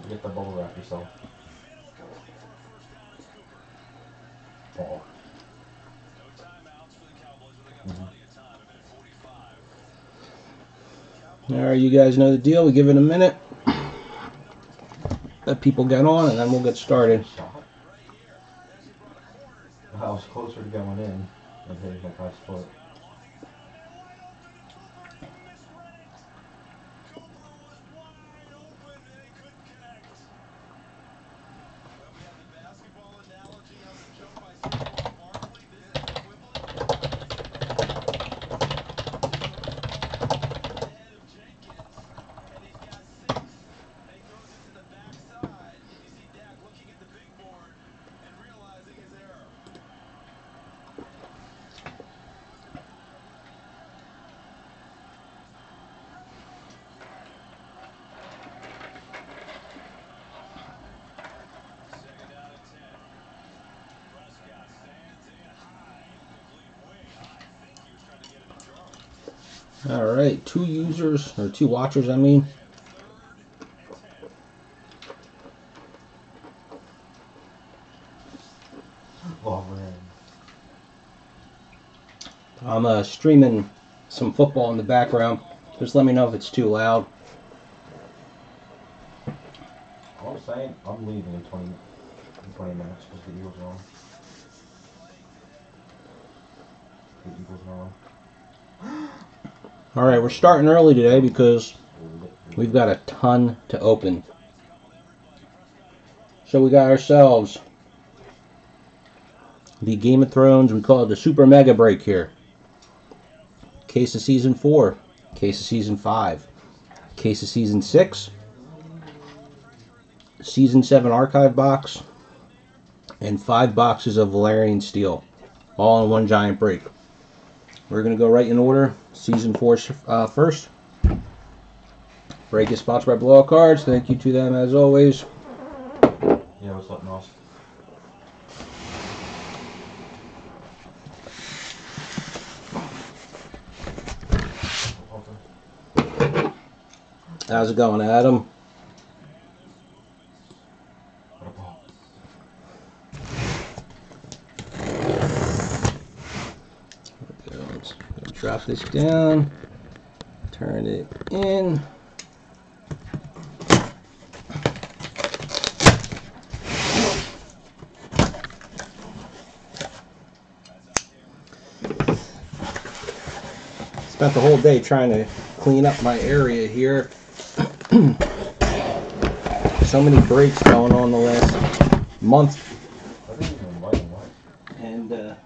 forget the bubble wrap yourself. Oh. Alright, you guys know the deal. We give it a minute. Let people get on, and then we'll get started. I was closer to going in than hitting my guy's foot. Alright, two users, or two watchers, I mean. I'm streaming some football in the background. Just let me know if it's too loud. All I'm saying, I'm leaving in 20 minutes because the Eagles are on. The Eagles are on. Alright, we're starting early today because we've got a ton to open. So we got ourselves the Game of Thrones, we call it the Super Mega Break here. Case of Season 4, Case of Season 5, Case of Season 6, Season 7 Archive Box, and 5 boxes of Valyrian Steel, all in one giant break. We're going to go right in order. Season 4 first. Break is sponsored by Blowout Cards. Thank you to them as always. Yeah, what's up, Moss? How's it going, Adam? Let's drop this down. Turn it in. Spent the whole day trying to clean up my area here. So many breaks going on the last month. And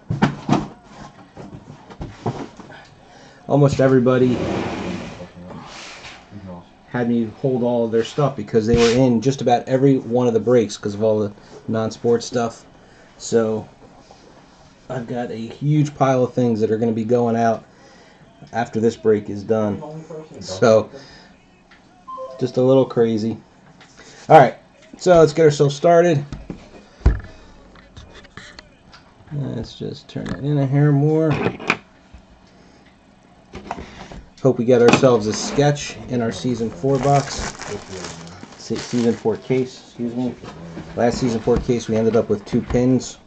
almost everybody had me hold all of their stuff because they were in just about every one of the breaks because of all the non-sports stuff. So I've got a huge pile of things that are going to be going out after this break is done. So just a little crazy. Alright, so let's get ourselves started. Let's just turn it in a hair more. Hope we get ourselves a sketch in our Season 4 box. Season 4 case, excuse me. Last Season 4 case we ended up with 2 pins.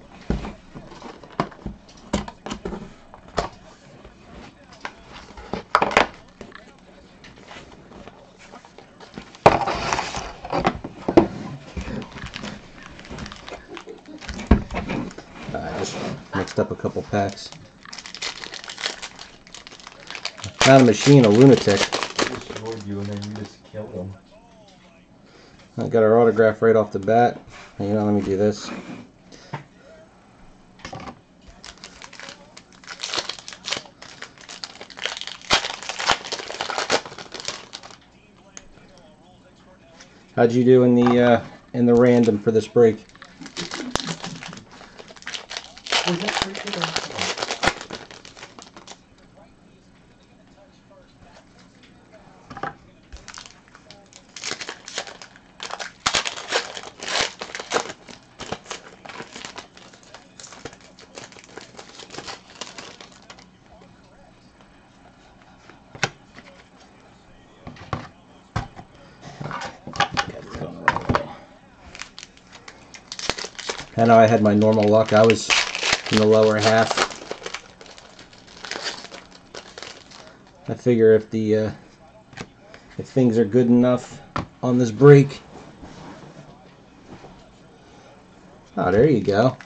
Mixed up a couple packs. Not a machine, a lunatic. I got our autograph right off the bat. You know, let me do this. How'd you do in the random for this break? I know I had my normal luck. I was in the lower half. I figure if things are good enough on this break. Oh, there you go.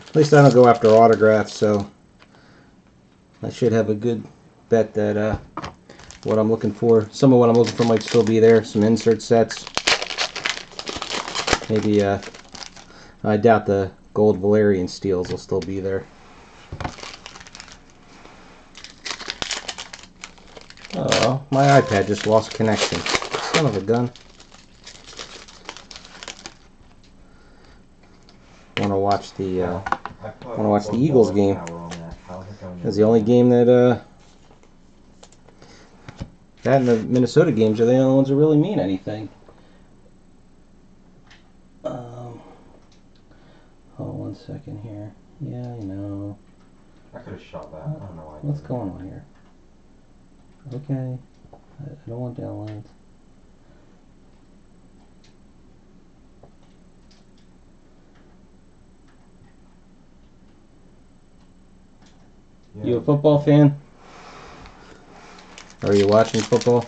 At least I don't go after autographs, so I should have a good bet that what I'm looking for, some of what I'm looking for might still be there. Some insert sets. Maybe, I doubt the gold Valyrian steels will still be there. Oh, my iPad just lost connection. Son of a gun. Want to watch the Eagles game. That's the only game that that and the Minnesota games are the only ones that really mean anything. Hold on 1 second here. Yeah, I know. I could have shot that. I don't know why. What's going on here? Okay. I don't want downlines. Yeah. You a football fan? Are you watching football?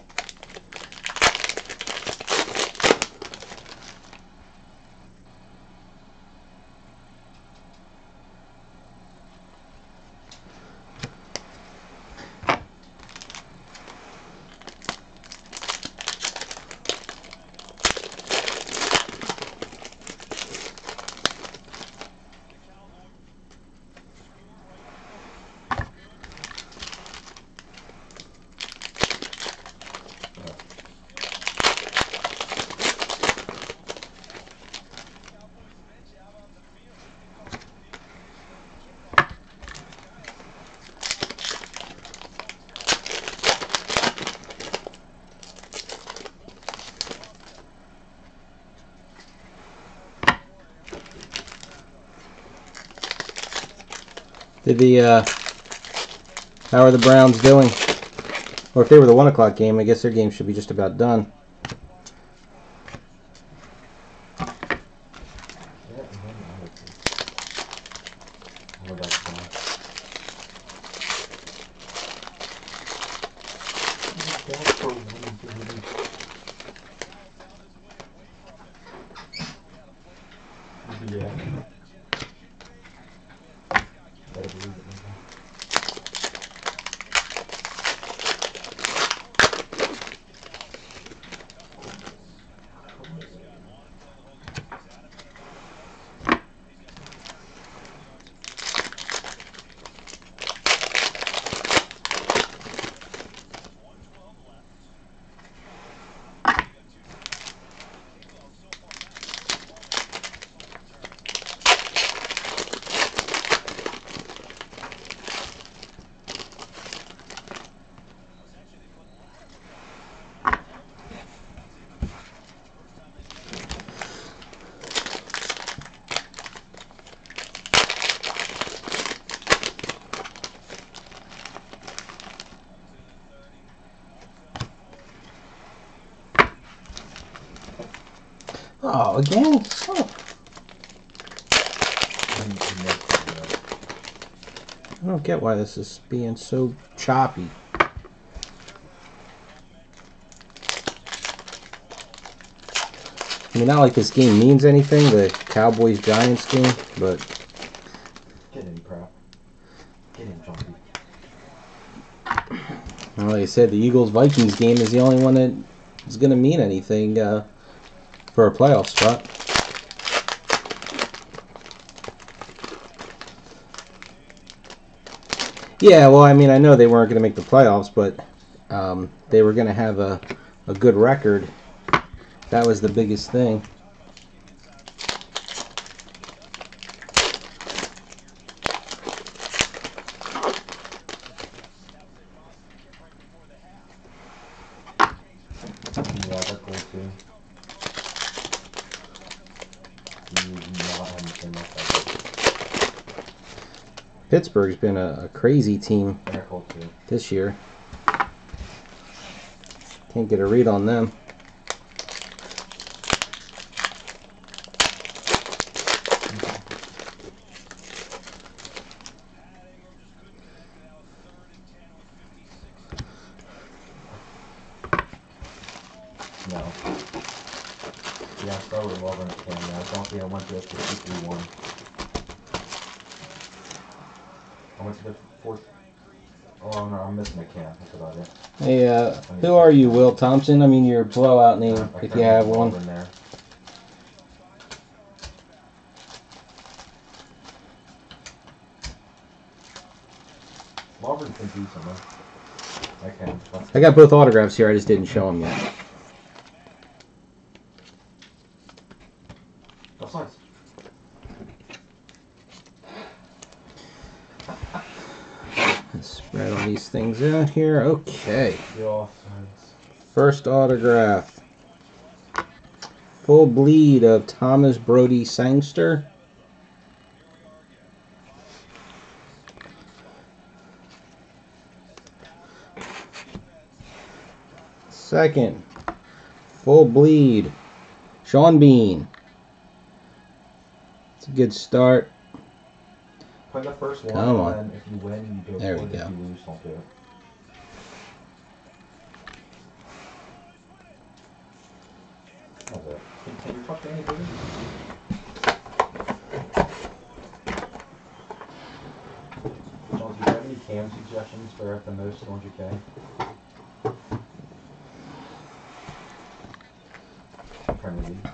How are the Browns doing? Or if they were the 1 o'clock game, I guess their game should be just about done. Yeah. Better believe it. Oh, again? Oh. I don't get why this is being so choppy. I mean, not like this game means anything, the Cowboys-Giants game, but... Get in, crap. Get in, Jumpy. Well, like I said, the Eagles-Vikings game is the only one that is going to mean anything for a playoff spot. Yeah, well, I mean, I know they weren't going to make the playoffs, but they were going to have a good record. That was the biggest thing. Yeah, they're cool too. Pittsburgh's been a crazy team They're cool too. this year. Can't get a read on them. Yeah, I started with Auburn at Cam. Now I don't think I went to the 3-1. I went to the fourth. Oh no, I'm missing a Cam. That's about it. Hey, who are you, Will Thompson? I mean, your blowout name, if you have one. There. Auburn's been decent, though. Okay. I got both autographs here. I just didn't show them yet. That's nice. Let's spread all these things out here. Okay. The offense. First autograph. Full bleed of Thomas Brody Sangster. Second. Full bleed. Sean Bean. It's a good start. Play the first one, Come on. and then if you win, you go There for we it. go. If you lose, don't do it. How's that? Can you talk to anybody? John, do you have any cam suggestions for at the most 200K? Premier League.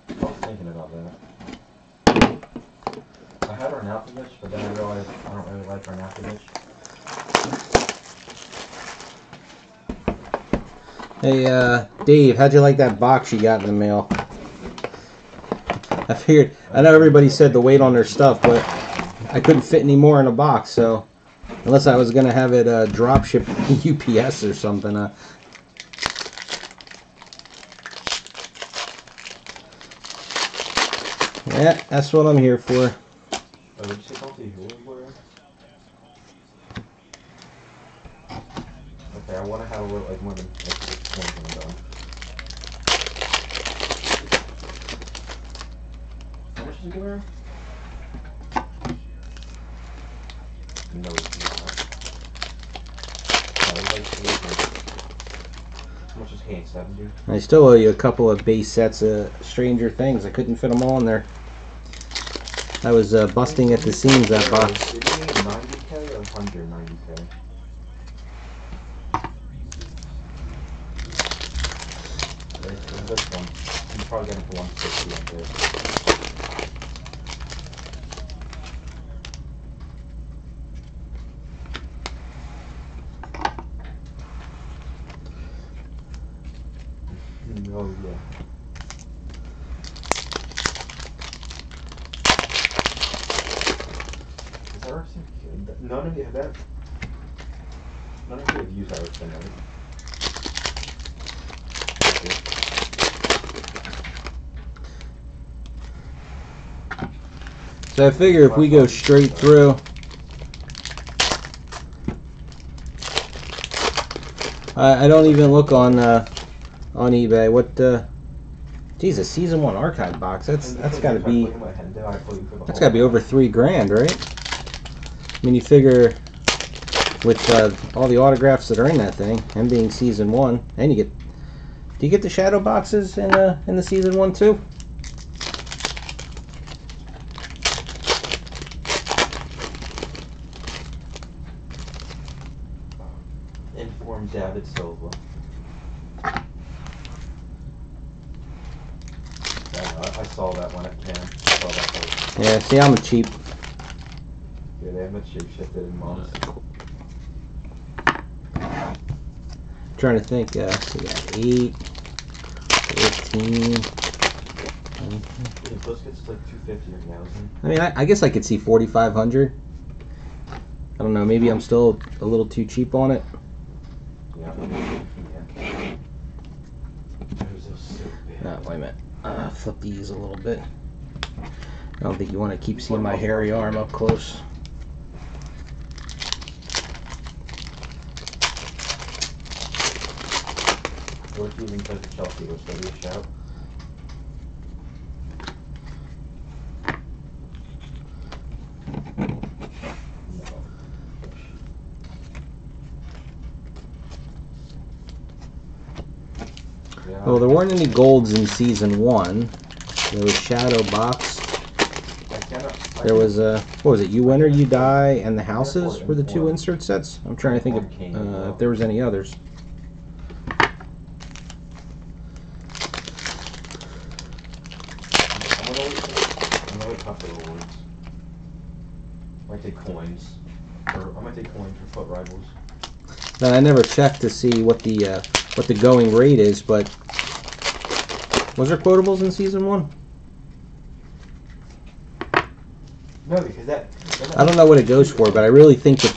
I was thinking about that. I had Arnautovic, but then I realized I don't really like Arnautovic. Hey, Dave, how'd you like that box you got in the mail? I figured, I know everybody said to wait on their stuff, but I couldn't fit any more in a box, so unless I was going to have it drop ship UPS or something. Yeah, that's what I'm here for. Oh, did you say something here? Okay, I want to have a little, like, more than like 6 points when I'm done. How much does it give her? No, it's not. No, it's like 300. How much is Kane? 70? I still owe you a couple of base sets of Stranger Things. I couldn't fit them all in there. I was busting at the seams, that box. Did you need 90K or 190K? This one, you probably get it for 160 up there. Oh yeah. Is Erickson? None of you have that. None of you have used Erickson, right? So I figure if we go straight through, I don't even look on eBay. What? Geez, a season 1 archive box. That's got to be over $3,000, right? I mean, you figure with all the autographs that are in that thing, and being season 1, and you get. Do you get the shadow boxes in the season 1 too? Informed David Silva. I saw that one at Cam. I saw that post. Yeah, see, I'm cheap. Yeah, they have much shape shifted in months. Trying to think, so we got 8, 14. If this gets like 250 or 1,000. I mean, I guess I could see 4,500. I don't know, maybe I'm still a little too cheap on it. Yeah. Oh, wait a minute. Flip these a little bit. I don't think you want to keep seeing my hairy arm up close. Or if you even play the Chelsea, which will be a shout. No. Yeah. Well, there weren't any golds in season 1. There was Shadow Box. There was what was it? You Win or You Die, and the Houses were the 2 insert sets. I'm trying to think if there was any others. I'm gonna wait for rewards. I might take coins. I might take coins for Foot Rivals. Now, I never checked to see what the going rate is, but was there quotables in season 1? No, because that. I don't know what it goes for, but I really think that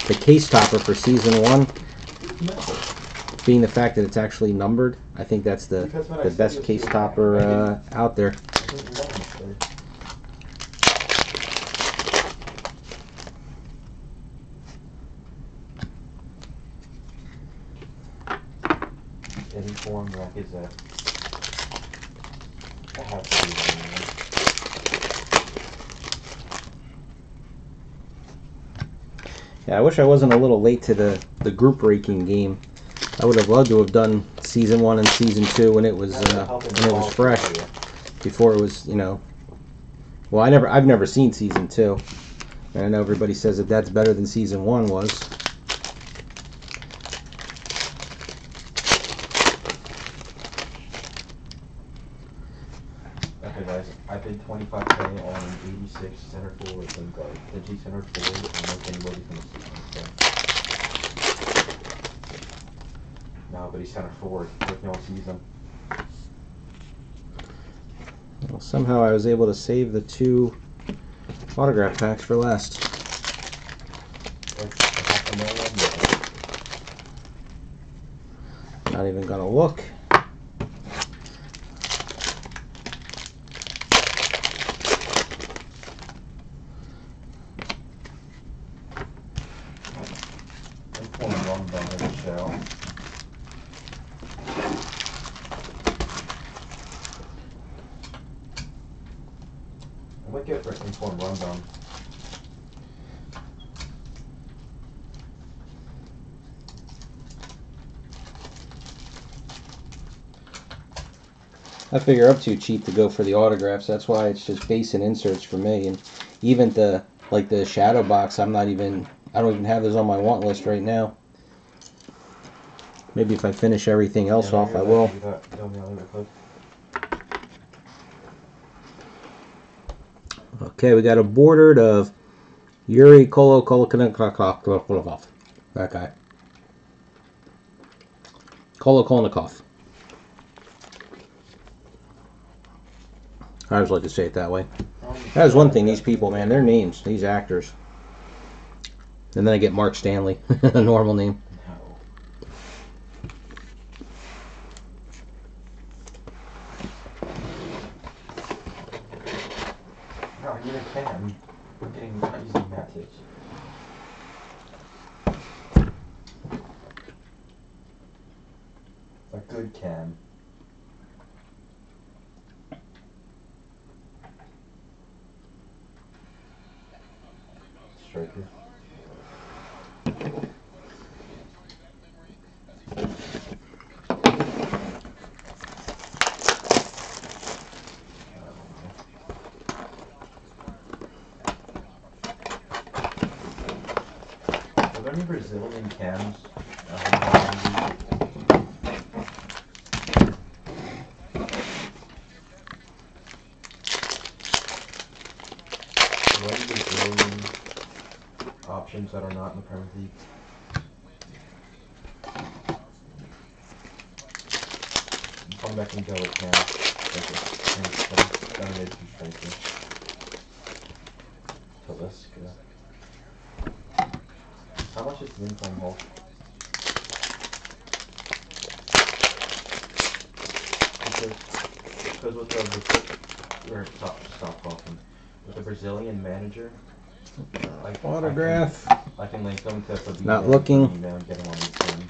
the case topper for season 1, being the fact that it's actually numbered, I think that's the best case topper out there. Any form like is that? I have to do that. Yeah, I wish I wasn't a little late to the group ranking game. I would have loved to have done season 1 and season 2 when it was fresh, before it was, you know. Well, I've never seen season 2, and I know everybody says that that's better than season 1 was. Okay, guys, I bid 25K on 86 center forwards and guard. Dingy center forward, and I don't think anybody's gonna see him. No, but he's center forward. If no one sees him. Well, somehow I was able to save the 2 autograph packs for last. Not even gonna look. I might get for informed rundown. I figure I'm too cheap to go for the autographs. That's why it's just base and inserts for me. And even the shadow box, I don't even have those on my want list right now. Maybe if I finish everything else off, I will. Okay, we got a bordered of Yuri Kolokonikov. That guy. Kolokonikov. I always like to say it that way. That is one thing, these people, man, their names, these actors. And then I get Mark Stanley, a normal name. No, I need a cam. I'm getting not using matches. A good cam. Striker. Are there any Brazilian cams? Are there any Brazilian options that are not in the Premier League? Come back and go with cam. Taliska. How much is the income hold? Because with stop talking. With the Brazilian manager, Autograph. I can link them to Fabinho. Not looking. Email and get them on the phone.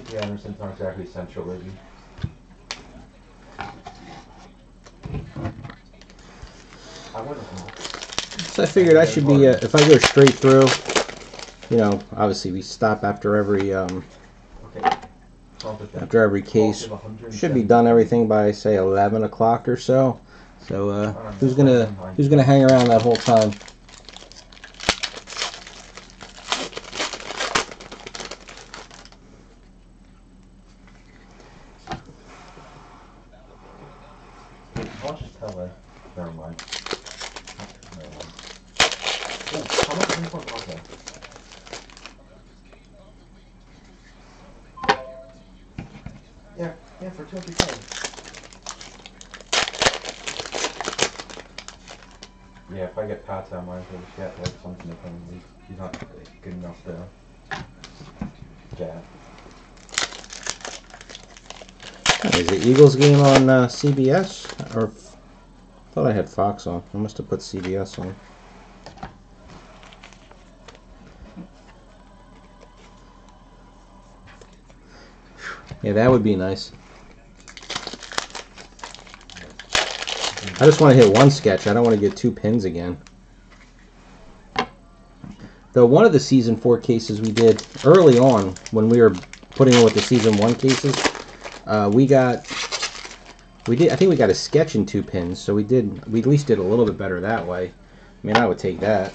The Andersons aren't exactly central, is he? I wouldn't have. So I figured I should be, if I go straight through, you know, obviously we stop after every, Okay. after every case. Should be done everything by, say, 11 o'clock or so. So, who's gonna hang around that whole time? I'll just tell her. Never mind. Never mind. Ooh, how much refund was there? Yeah, for 200K. Yeah, if I get Pat's, I might as well just get like something to come and leave. He's not good enough to get. Is the Eagles game on CBS? Or I thought I had Fox on. I must have put CBS on. Yeah, that would be nice. I just want to hit one sketch. I don't want to get 2 pins again. Though one of the season 4 cases we did early on, when we were putting in with the season 1 cases, I think we got a sketch in 2 pins, so we at least did a little bit better that way. I mean, I would take that.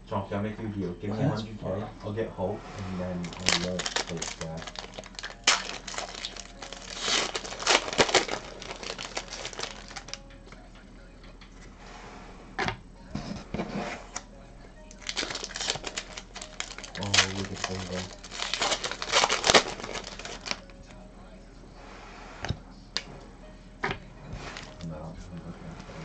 Chunky, I'll make you a deal. Give me 100K, I'll get Hulk, and then I won't take that. Oh, look at Bingo. No, I'm looking at Bingo.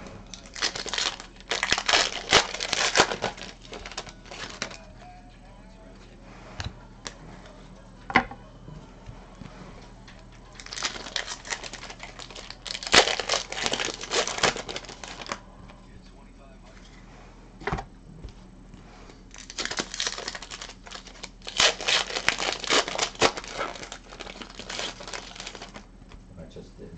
I just did.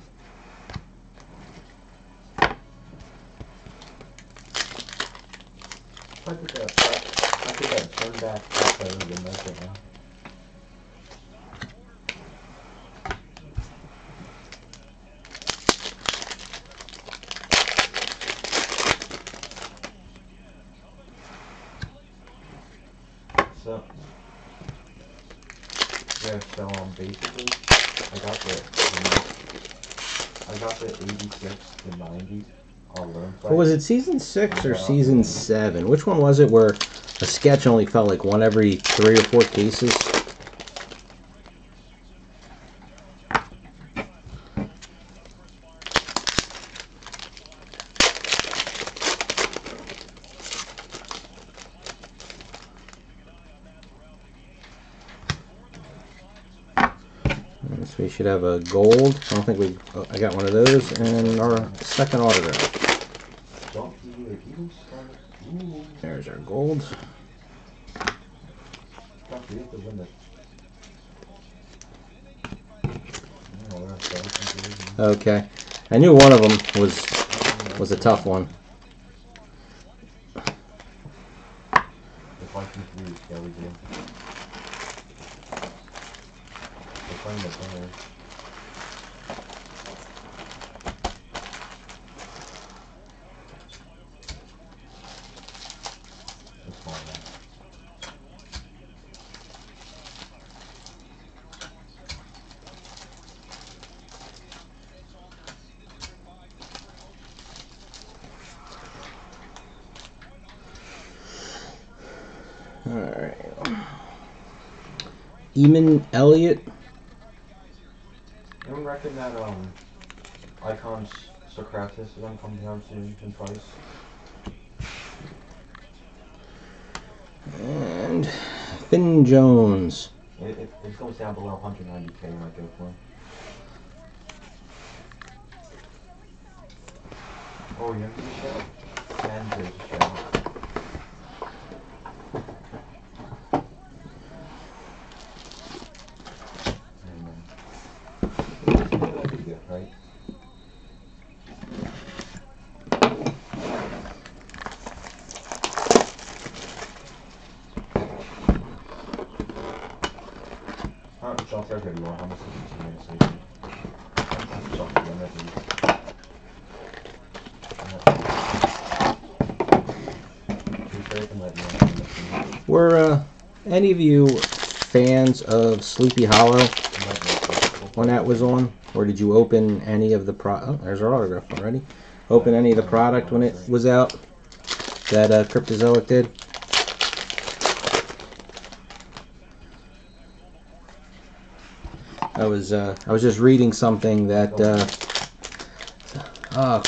I did that turn back better than that right now. So, yeah, so basically, I got the 86 to 90. I'll learn. Or was it season 6 or season 7? Which one was it where a sketch only felt like one every 3 or 4 cases? So we should have a gold. I don't think we. Oh, I got one of those, and our second autograph. There's our gold. Okay, I knew one of them was a tough one. If I confuse, yeah, we do. We're playing the player. It's fine now. Alright. Eamon Elliott. Anyone reckon that Icon's Socrates is gonna come down soon in price? And Finn Jones. If it goes down below 190K, I might go for him. Oh, you have to show? And there's a show. How much shelter do you want? How much is the station? Shelter limit is. Were any of you fans of Sleepy Hollow when that was on? Or did you open any of the oh, there's our autograph already. Open any of the product when it was out that Cryptozoic did? I was just reading something that oh,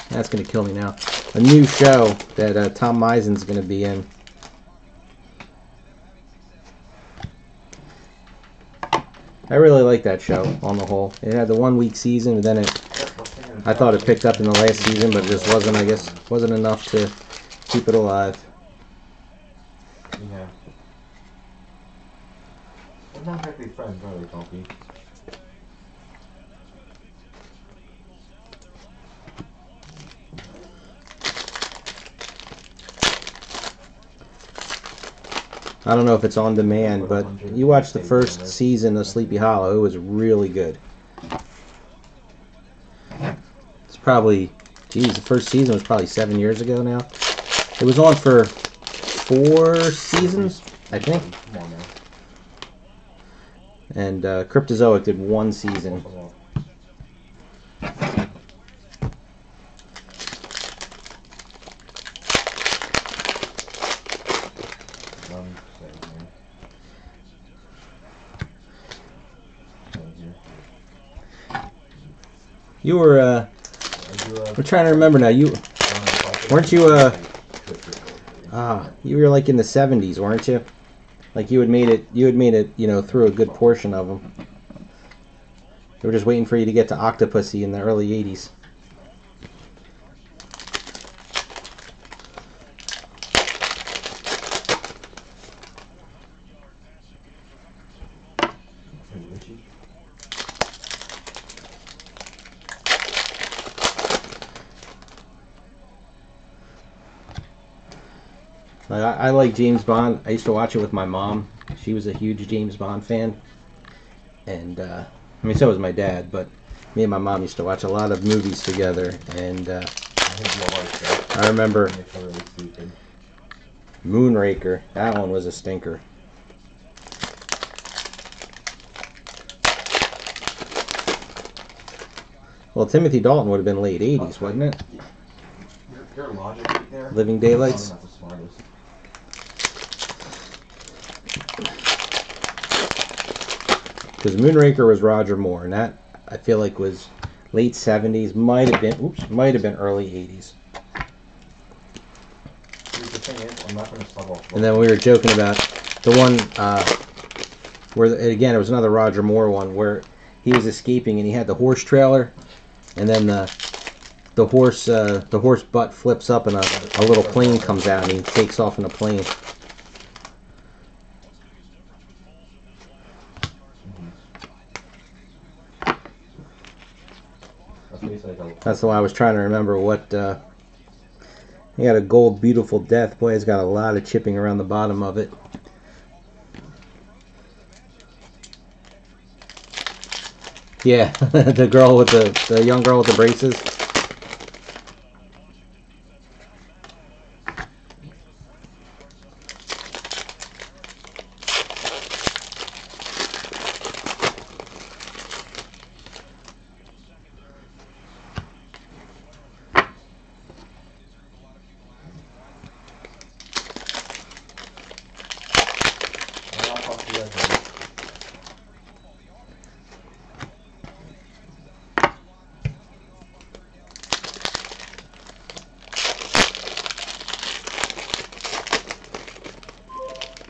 that's gonna kill me now. A new show that Tom Misen's gonna be in. I really like that show on the whole. It had the 1 week season, and then I thought it picked up in the last season, but it just wasn't. I guess wasn't enough to keep it alive. Yeah. We're not exactly friends, are we, Tompy? I don't know if it's on demand, but you watch the first season of Sleepy Hollow. It was really good. It's probably, geez, the first season was probably 7 years ago now. It was on for 4 seasons, I think. And Cryptozoic did 1 season. You were, we're trying to remember now. You weren't you you were like in the 70s, weren't you? Like you had made it, you know, through a good portion of them. They were just waiting for you to get to Octopussy in the early 80s. I like James Bond. I used to watch it with my mom. She was a huge James Bond fan. And, I mean, so was my dad, but me and my mom used to watch a lot of movies together. And I remember Moonraker. That one was a stinker. Well, Timothy Dalton would have been late 80s, wasn't it? Your logic right there. Living Daylights. Not the smartest. Because Moonraker was Roger Moore, and that I feel like was late 70s, might have been early 80s. The thing is, I'm not going to sub off. And then we were joking about the one where again it was another Roger Moore one where he was escaping and he had the horse trailer, and then the horse butt flips up and a little plane comes out and he takes off in a plane. That's why I was trying to remember what. He got a gold beautiful death. Boy, he's got a lot of chipping around the bottom of it. Yeah, the girl with the young girl with the braces.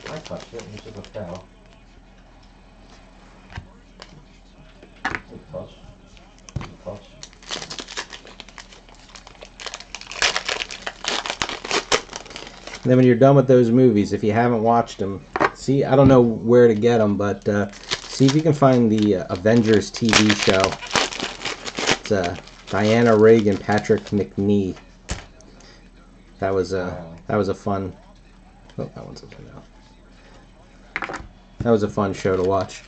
I touched it, which is a foul. Good touch. Good touch. And then when you're done with those movies, if you haven't watched them, see, I don't know where to get them, but see if you can find the Avengers TV show. It's Diana Rigg and Patrick McNee. That was a fun. Oh, that one's open now. That was a fun show to watch.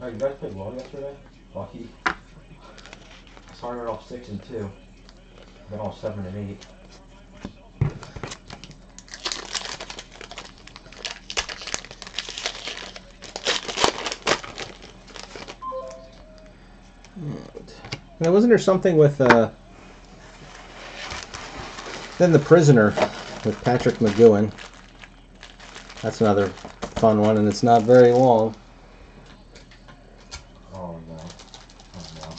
Oh, you guys played well yesterday? Lucky. Started off 6-2. Then off 7-8. And wasn't there something with then The Prisoner with Patrick McGowan? That's another fun one, and it's not very long. Oh no. Oh no.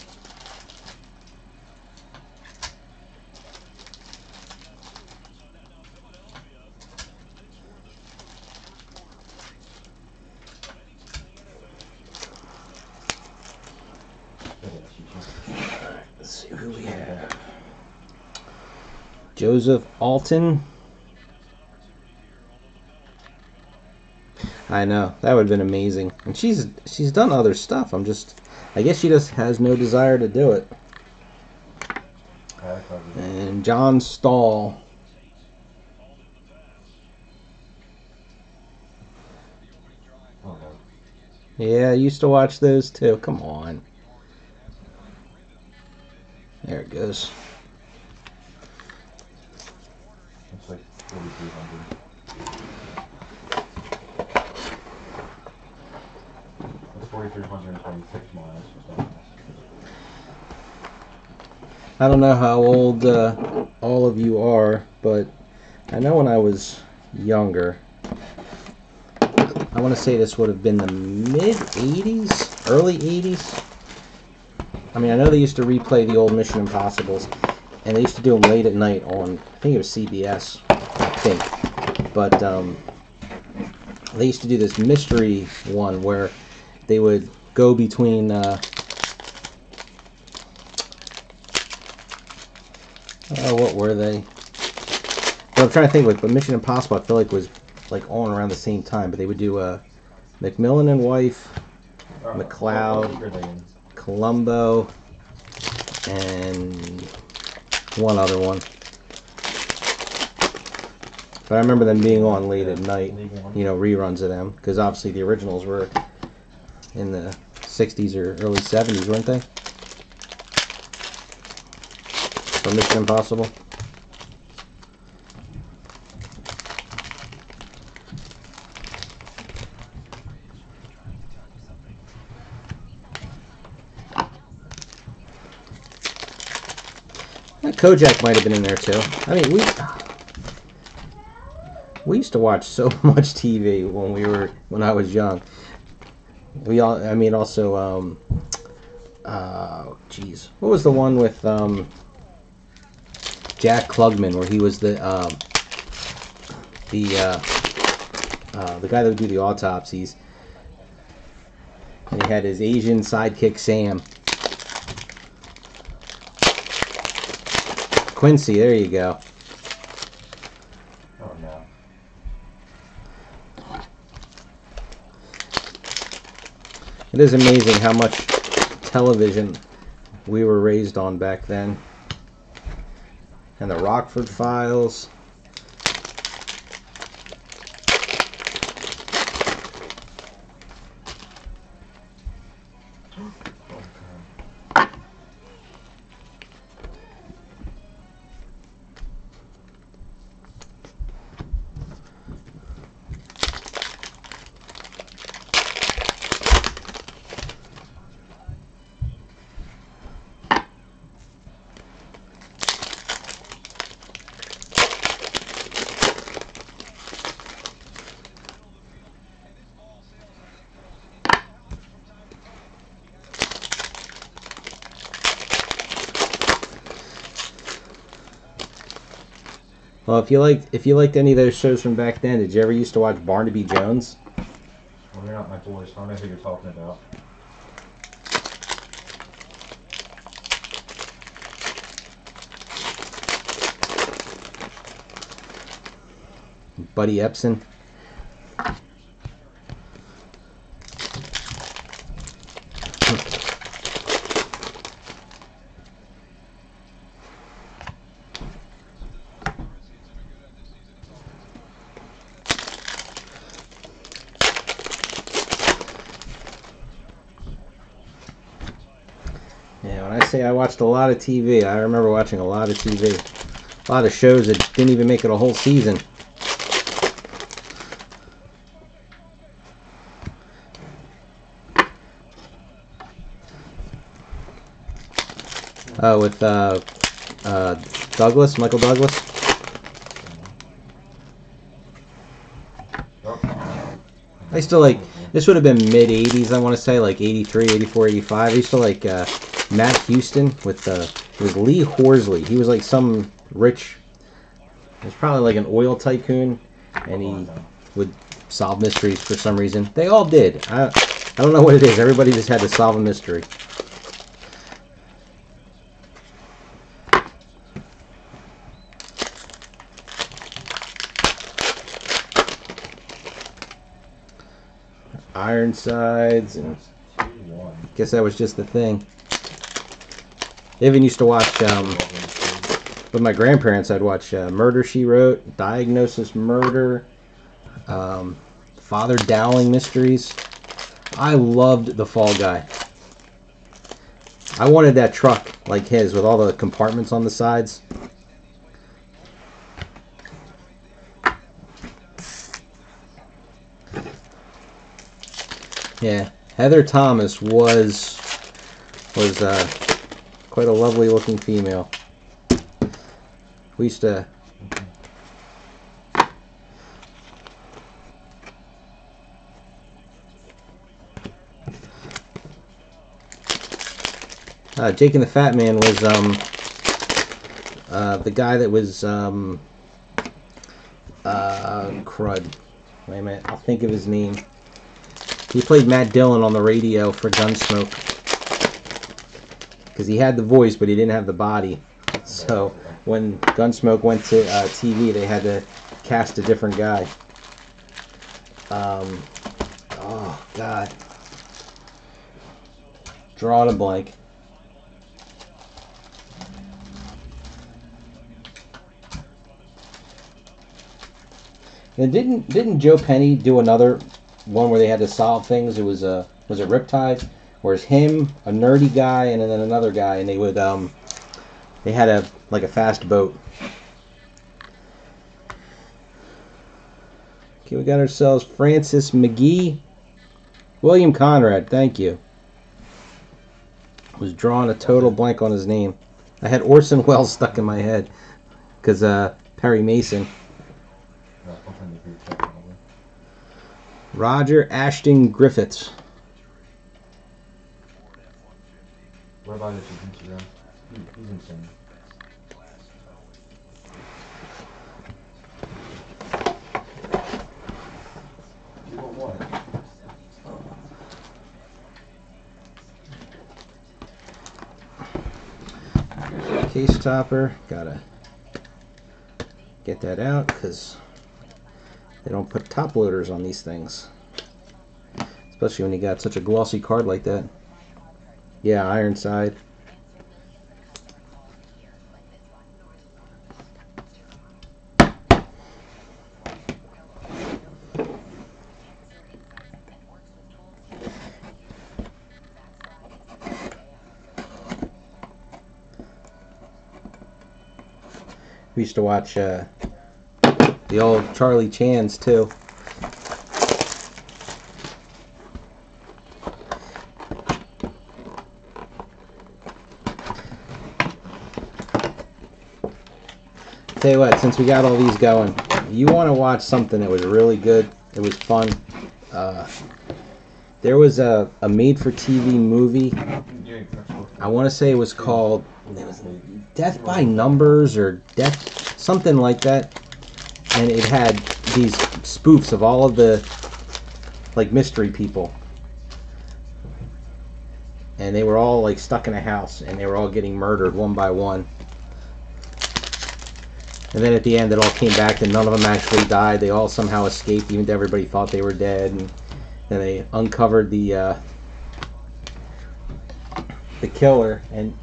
Let's see who we have. Joseph Alton. I know, that would have been amazing. And she's done other stuff. I guess she just has no desire to do it. And John Stahl. Oh no. Yeah, I used to watch those too. Come on. There it goes. It's like 4,300. It's 4,326 miles. So. I don't know how old all of you are, but I know when I was younger, I want to say this would have been the mid-'80s, early '80s. I mean, I know they used to replay the old Mission Impossibles, and they used to do them late at night on, I think it was CBS, I think. But they used to do this mystery one where they would go between what were they? Well, I'm trying to think. But Mission Impossible, I feel like was like on around the same time. But they would do McMillan and Wife, McLeod, Columbo, and one other one. But I remember them being on late at night, reruns of them, because obviously the originals were in the 60s or early 70s, weren't they? For Mission Impossible. Kojak might have been in there too. I mean, we used to watch so much TV when I was young. Also, what was the one with Jack Klugman where he was the guy that would do the autopsies, and he had his Asian sidekick Sam. Quincy, there you go. Oh no. It is amazing how much television we were raised on back then. And the Rockford Files. Well, if you liked any of those shows from back then, did you ever used to watch Barnaby Jones? Well, you're not my boys, so I don't know who you're talking about. Buddy Epson. when I say I watched a lot of TV, I remember watching a lot of TV. A lot of shows that didn't even make it a whole season. With Douglas, Michael Douglas. I used to like, this would have been mid 80s, I want to say, like 83, 84, 85. I used to like Matt Houston with, it was Lee Horsley. He was like some rich, he was probably like an oil tycoon, and he would solve mysteries for some reason. They all did. I don't know what it is. Everybody just had to solve a mystery. Ironsides, and I guess that was just the thing. They even used to watch, with my grandparents, I'd watch Murder, She Wrote, Diagnosis Murder, Father Dowling Mysteries. I loved The Fall Guy. I wanted that truck like his with all the compartments on the sides. Yeah, Heather Thomas was quite a lovely looking female. We used to Jake and the Fat Man was the guy that was crud. Wait a minute, I'll think of his name. He played Matt Dillon on the radio for Gunsmoke. Because he had the voice, but he didn't have the body. So when Gunsmoke went to TV, they had to cast a different guy. Oh, God. Drawing a blank. And didn't Joe Penny do another one where they had to solve things? It was it Riptide, where it's him, a nerdy guy, and then another guy, and they would they had a fast boat. Okay, we got ourselves Francis McGee, William Conrad. Thank you. Was drawing a total blank on his name. I had Orson Welles stuck in my head because Perry Mason. Roger Ashton Griffiths. What about his Instagram? He's insane. You want what? Case topper. Gotta get that out because they don't put top loaders on these things. Especially when you got such a glossy card like that. Yeah, Ironside. We used to watch the old Charlie Chan's too. Tell you what, since we got all these going, you want to watch something that was really good, it was fun. There was a made-for-TV movie. I want to say it was called Death by Numbers or Death, something like that. And it had these spoofs of all of the like mystery people. And they were all like stuck in a house and they were all getting murdered one by one. And then at the end it all came back that none of them actually died. They all somehow escaped, even though everybody thought they were dead. And then they uncovered the killer. And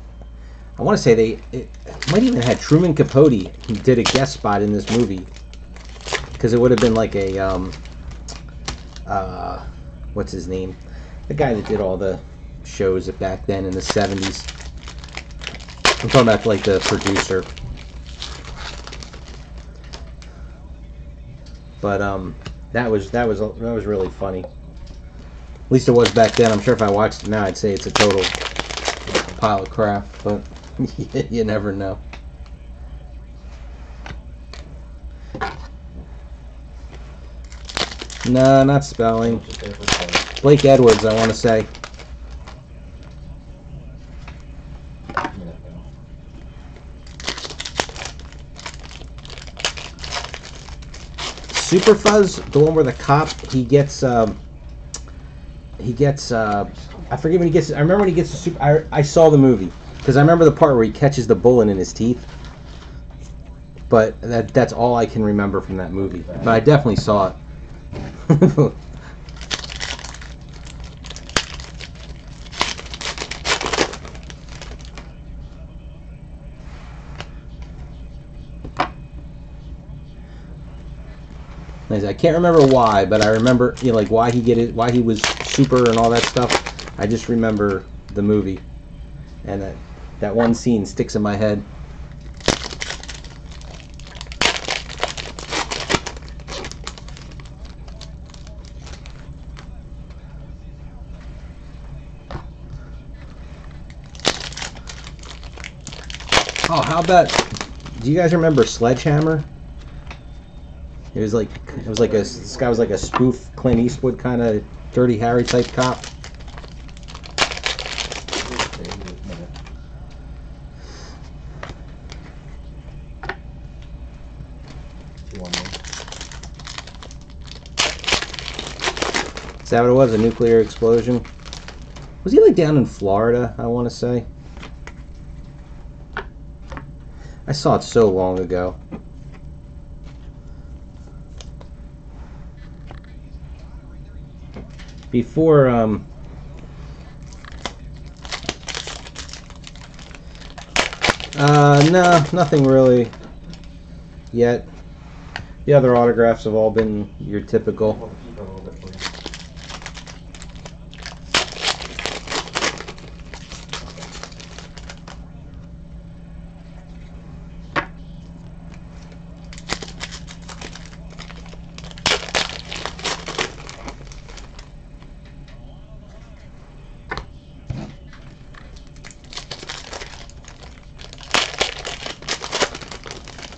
I want to say it might even have had Truman Capote who did a guest spot in this movie. Because it would have been like a, what's his name? The guy that did all the shows back then in the 70s. I'm talking about like the producer. But that was really funny. At least it was back then. I'm sure if I watched it now, I'd say it's a total pile of crap. But you never know. No, not spelling. Blake Edwards, I want to say. Super Fuzz, the one where the cop I forget when he gets. I remember when he gets the super. I saw the movie because I remember the part where he catches the bullet in his teeth. But that's all I can remember from that movie. But I definitely saw it. I can't remember why, but I remember like why he was super and all that stuff. I just remember the movie, and that one scene sticks in my head. Oh, how about? Do you guys remember Sledgehammer? It was like this guy was like a spoof Clint Eastwood kind of Dirty Harry type cop. Is that what it was? A nuclear explosion? Was he like down in Florida? I want to say. I saw it so long ago. Before, no, nothing really yet. The other autographs have all been your typical.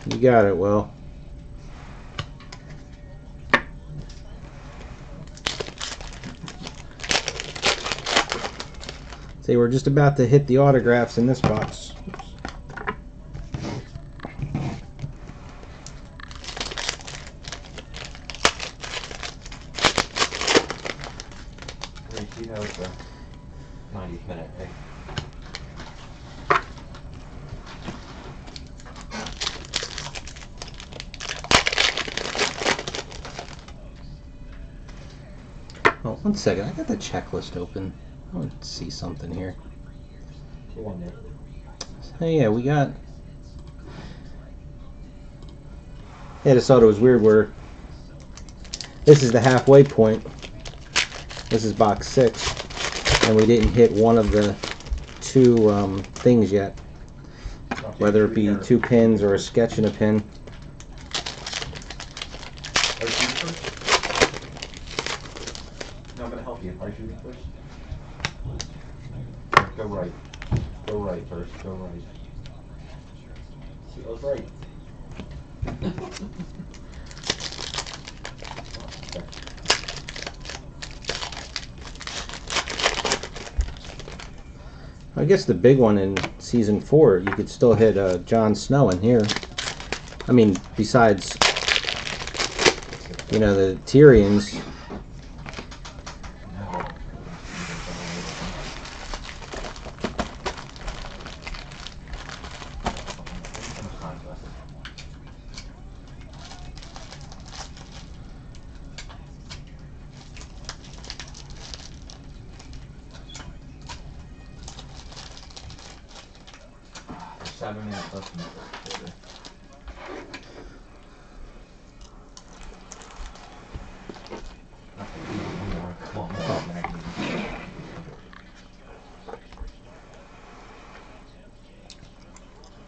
You got it, Will. See, we're just about to hit the autographs in this box. You know it's a 90th minute, right? Oh, 1 second. I got the checklist open. I want to see something here. Oh, yeah, we got... Yeah, I just thought it was weird where... This is the halfway point. This is box 6. And we didn't hit one of the two things yet. Whether it be 2 pins or a sketch and a pin. No, I'm going to help you. Are you shooting first? Go right. Go right first. Go right. She goes right. I guess the big one in season 4, you could still hit Jon Snow in here. I mean, besides, you know, the Tyrians.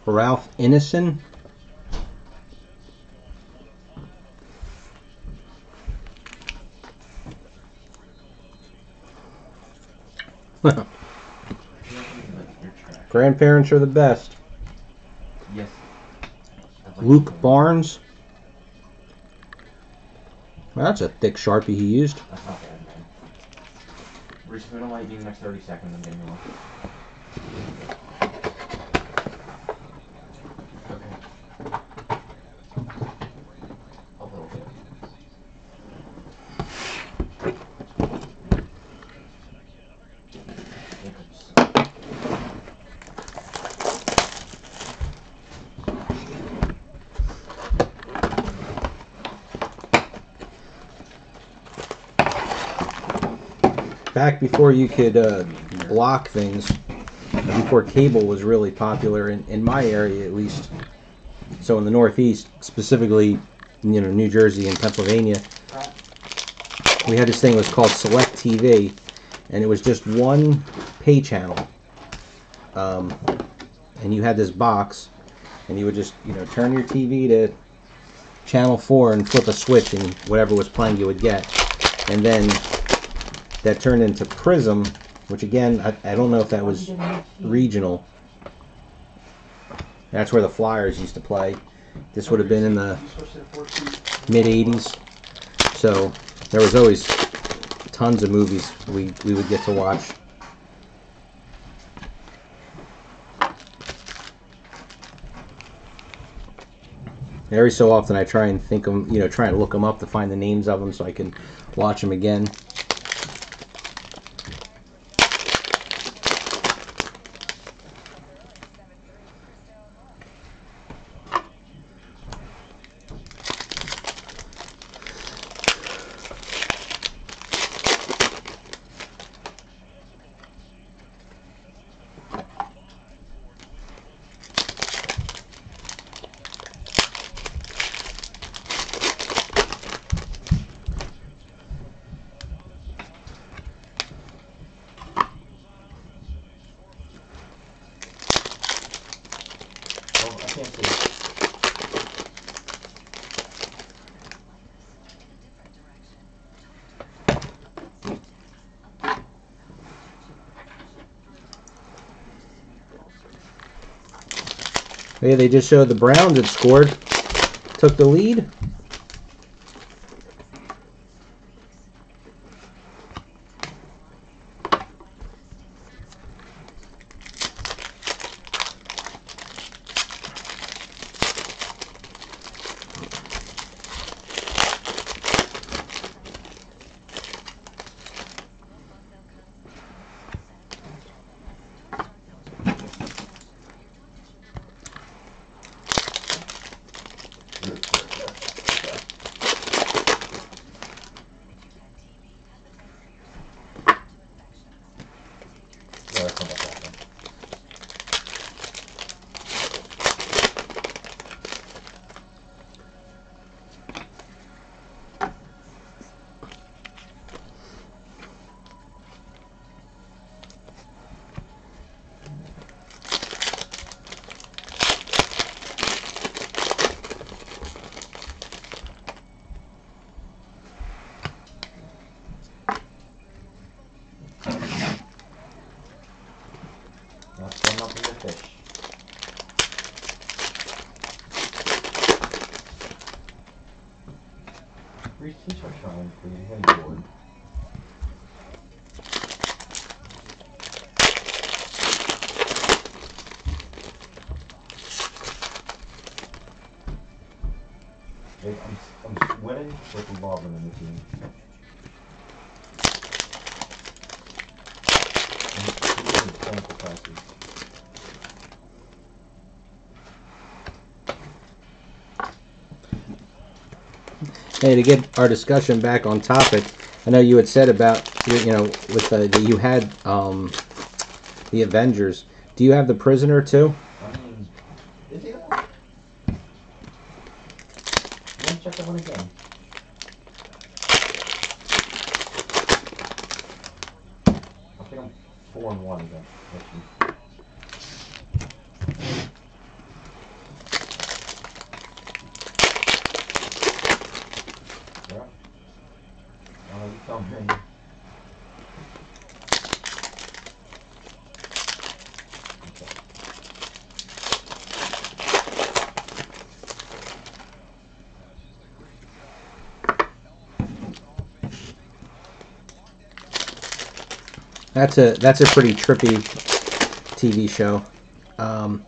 Ralph Ineson. Grandparents are the best. Yes. Luke Barnes. Well, that's a thick Sharpie he used. That's not bad, man. Reese, if we don't like you in the next 30 seconds, I'm getting you off. Okay. A little bit. Back before you could block things, before cable was really popular in my area at least. So in the Northeast, specifically, New Jersey and Pennsylvania, we had this thing that was called Select TV, and it was just one pay channel. And you had this box, and you would just turn your TV to channel 4 and flip a switch, and whatever was playing you would get. And then that turned into Prism, which again, I don't know if that was regional. That's where the Flyers used to play. This would have been in the mid-'80s. So there was always tons of movies we would get to watch. Every so often I try and think of, try and look them up to find the names of them so I can watch them again. Yeah, they just showed the Browns had scored, took the lead. Reese, please start trying for you. Hey, board. I'm winning with involvement in the team. Hey, to get our discussion back on topic, I know you had said about with that you had the Avengers. Do you have the Prisoner too? Is he that? Let me check that one again. I think I'm 4-1 again. on me. That's a pretty trippy TV show. I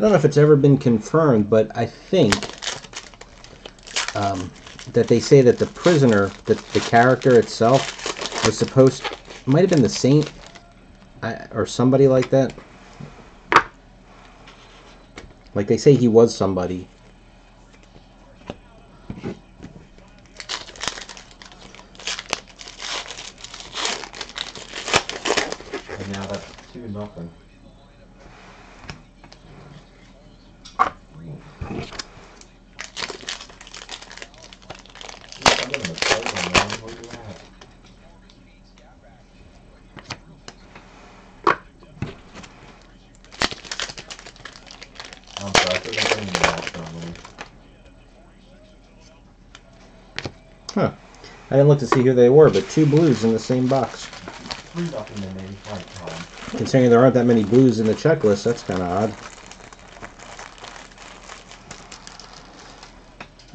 don't know if it's ever been confirmed, but I think that they say that the prisoner, the character itself, was supposed, might have been the saint, or somebody like that. Like they say he was somebody. And now that's 2-0. I'm getting a play on, man. Where you at? I'm sorry, I think I'm getting the match on me. Huh. I didn't look to see who they were, but 2 blues in the same box. 3-0 to me. Right, Tom. Considering there aren't that many blues in the checklist, that's kind of odd.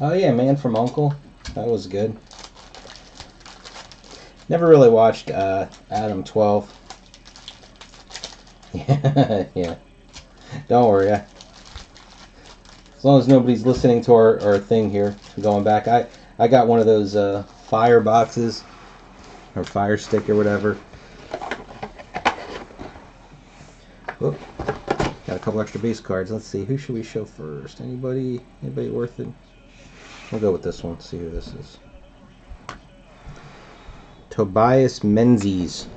Oh yeah, Man from U.N.C.L.E. That was good. Never really watched Adam 12. Yeah. Don't worry. As long as nobody's listening to our thing here, going back, I got one of those fire boxes, or fire stick or whatever. Oop. Got a couple extra base cards. Let's see, who should we show first? Anybody worth it? We'll go with this one. See who this is. Tobias Menzies.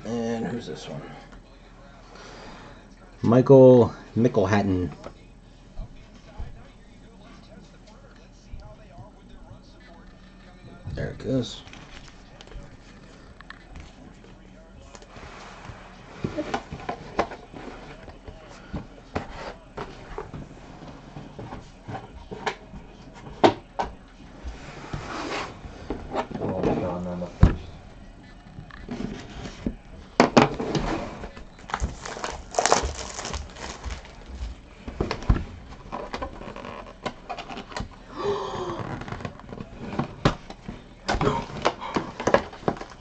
And who's this one? Michael Mickelhatton. There it goes. We're all done on the first.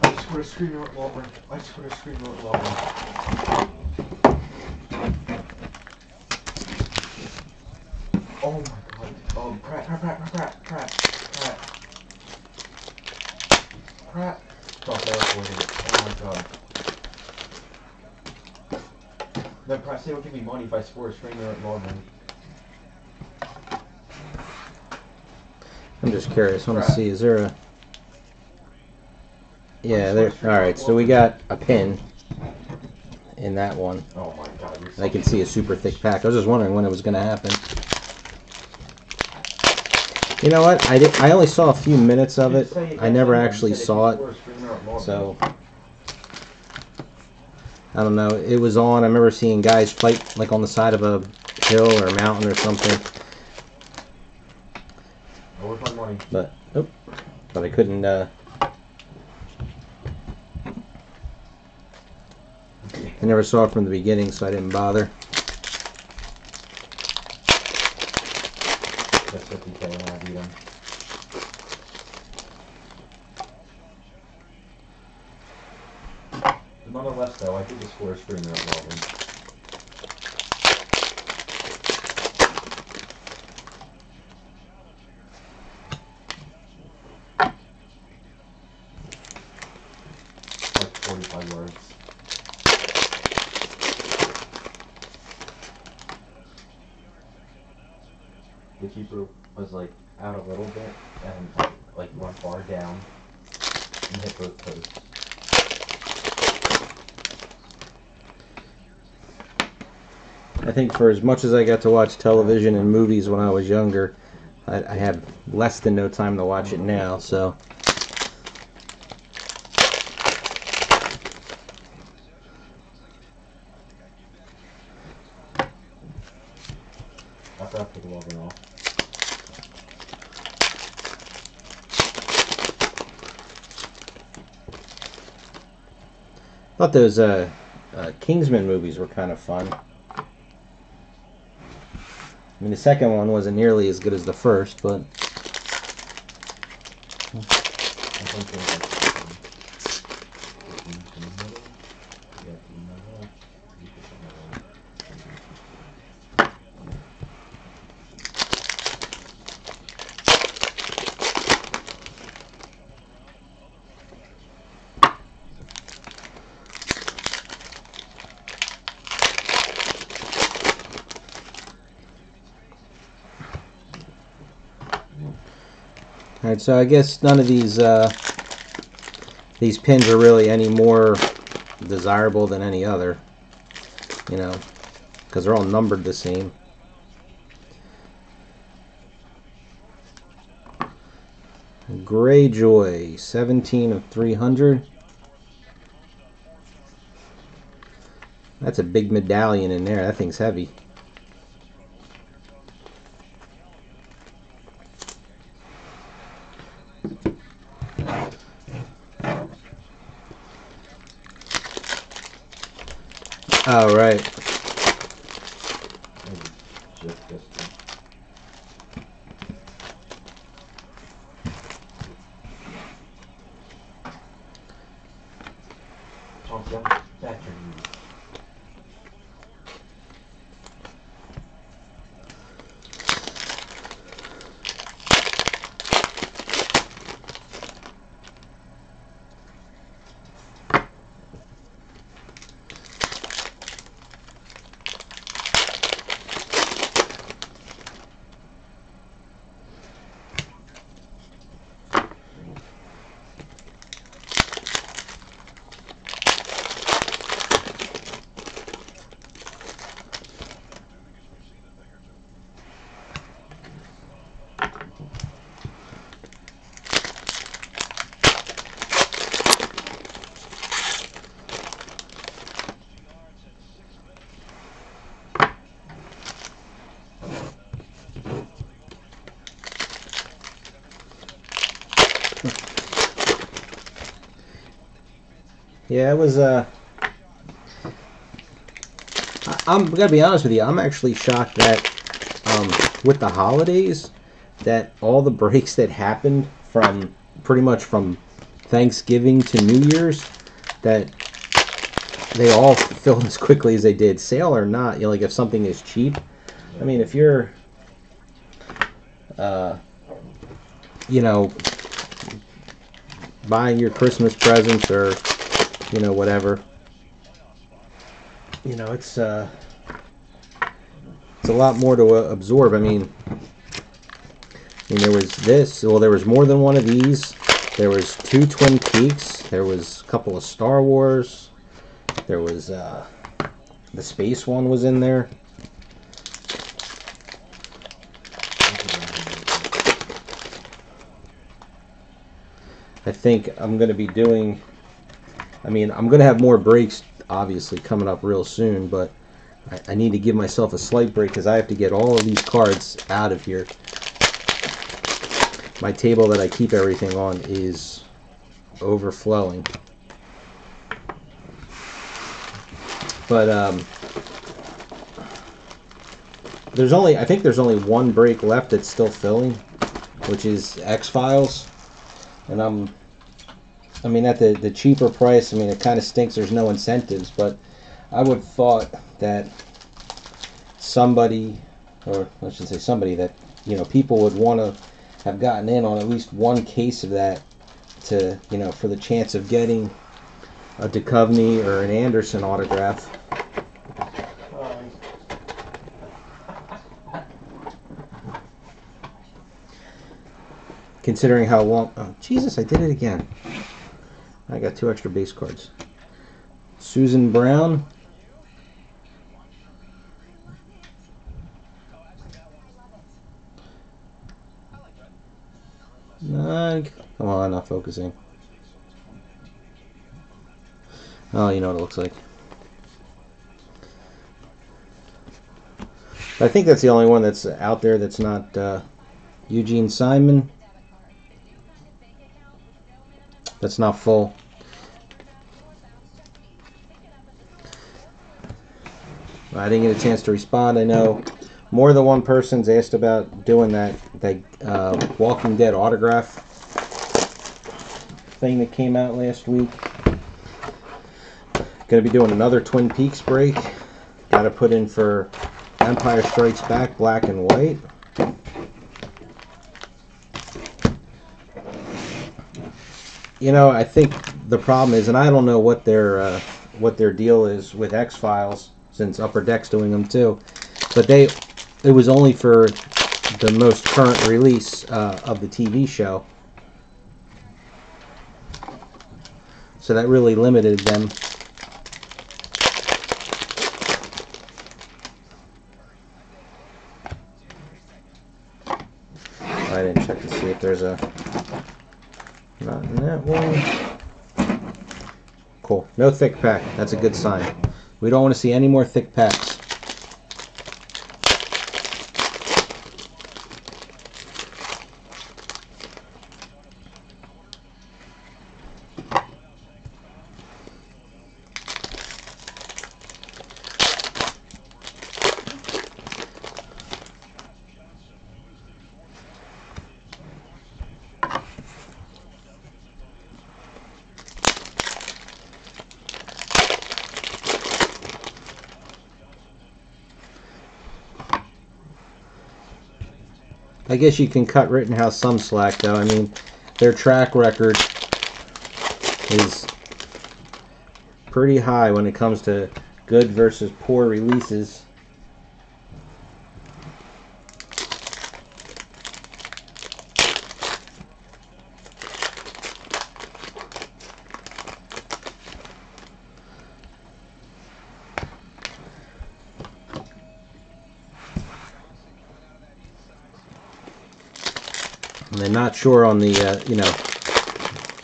I just put a screamer at Walmart. I just put a screamer at Walmart. Oh my god. Oh, Pratt. Thought they recorded it. Oh my god. No, Pratt said he'll give me money if I score a screamer at Walmart. I'm just curious. I want to see, is there a... Yeah, there. Alright, so we got a pin in that one. Oh my god. I can see a super thick pack. I was just wondering when it was going to happen. You know what? I only saw a few minutes of it. I never actually saw it. So, I don't know. It was on. I remember seeing guys fight like on the side of a hill or a mountain or something. Oh, where's my money? But I couldn't. I never saw it from the beginning, so I didn't bother. That's 50K and I beat him. Nonetheless, though, I did just score a screamer at Walmart. Like 45 yards. The keeper was like out a little bit and like went far down and hit both posts. I think for as much as I got to watch television and movies when I was younger, I have less than no time to watch it now, so... Stop the logging off. Thought those Kingsman movies were kind of fun. I mean, the second one wasn't nearly as good as the first, but I think there's like, all right. So I guess none of these pins are really any more desirable than any other, you know, because they're all numbered the same. Greyjoy, 17 of 300. That's a big medallion in there. That thing's heavy. Oh, right. just this. Oh, yeah, that's your need. Yeah, it was. I'm gonna be honest with you. I'm actually shocked that with the holidays, that all the breaks that happened from pretty much from Thanksgiving to New Year's, that they all filled as quickly as they did. Sale or not, you know, like if something is cheap. I mean, if you're, you know, buying your Christmas presents or, you know, whatever, you know, it's a lot more to absorb. I mean, there was this. Well, there was more than one of these. There was 2 Twin Peaks. There was a couple of Star Wars. There was the space one was in there. I think I'm going to be doing. I mean, I'm going to have more breaks, obviously, coming up real soon, but I need to give myself a slight break because I have to get all of these cards out of here. My table that I keep everything on is overflowing. But I think there's only one break left that's still filling, which is X-Files. And I mean, at the cheaper price, I mean, it kind of stinks there's no incentives, but I would have thought that somebody, or I should say somebody, that, you know, people would want to have gotten in on at least one case of that to, you know, for the chance of getting a Duchovny or an Anderson autograph. Considering how long... Oh, Jesus, I did it again. I got 2 extra base cards. Susan Brown. Come on, not focusing. Oh, you know what it looks like. I think that's the only one that's out there that's not Eugene Simon. That's not full. I didn't get a chance to respond. I know more than one person's asked about doing that Walking Dead autograph thing that came out last week. Going to be doing another Twin Peaks break. Got to put in for Empire Strikes Back, black and white. You know, I think the problem is, and I don't know what their deal is with X-Files, since Upper Deck's doing them too, but it was only for the most current release of the TV show, so that really limited them. I didn't check to see if there's a... Not in that one. Cool. No thick pack. That's a good sign. We don't want to see any more thick packs. I guess you can cut Rittenhouse some slack, though. I mean, their track record is pretty high when it comes to good versus poor releases. And I'm not sure on the,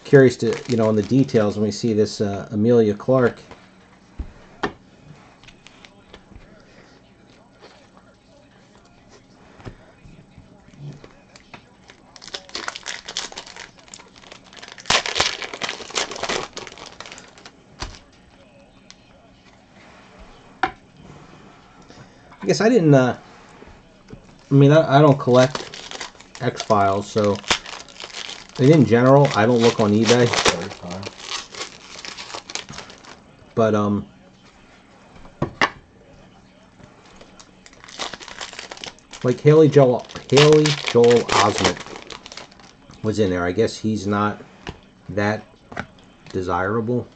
curious to, on the details when we see this Amelia Clark. I guess I didn't, I don't collect X-Files, so in general, I don't look on eBay. But like Haley Joel Osment was in there. I guess he's not that desirable.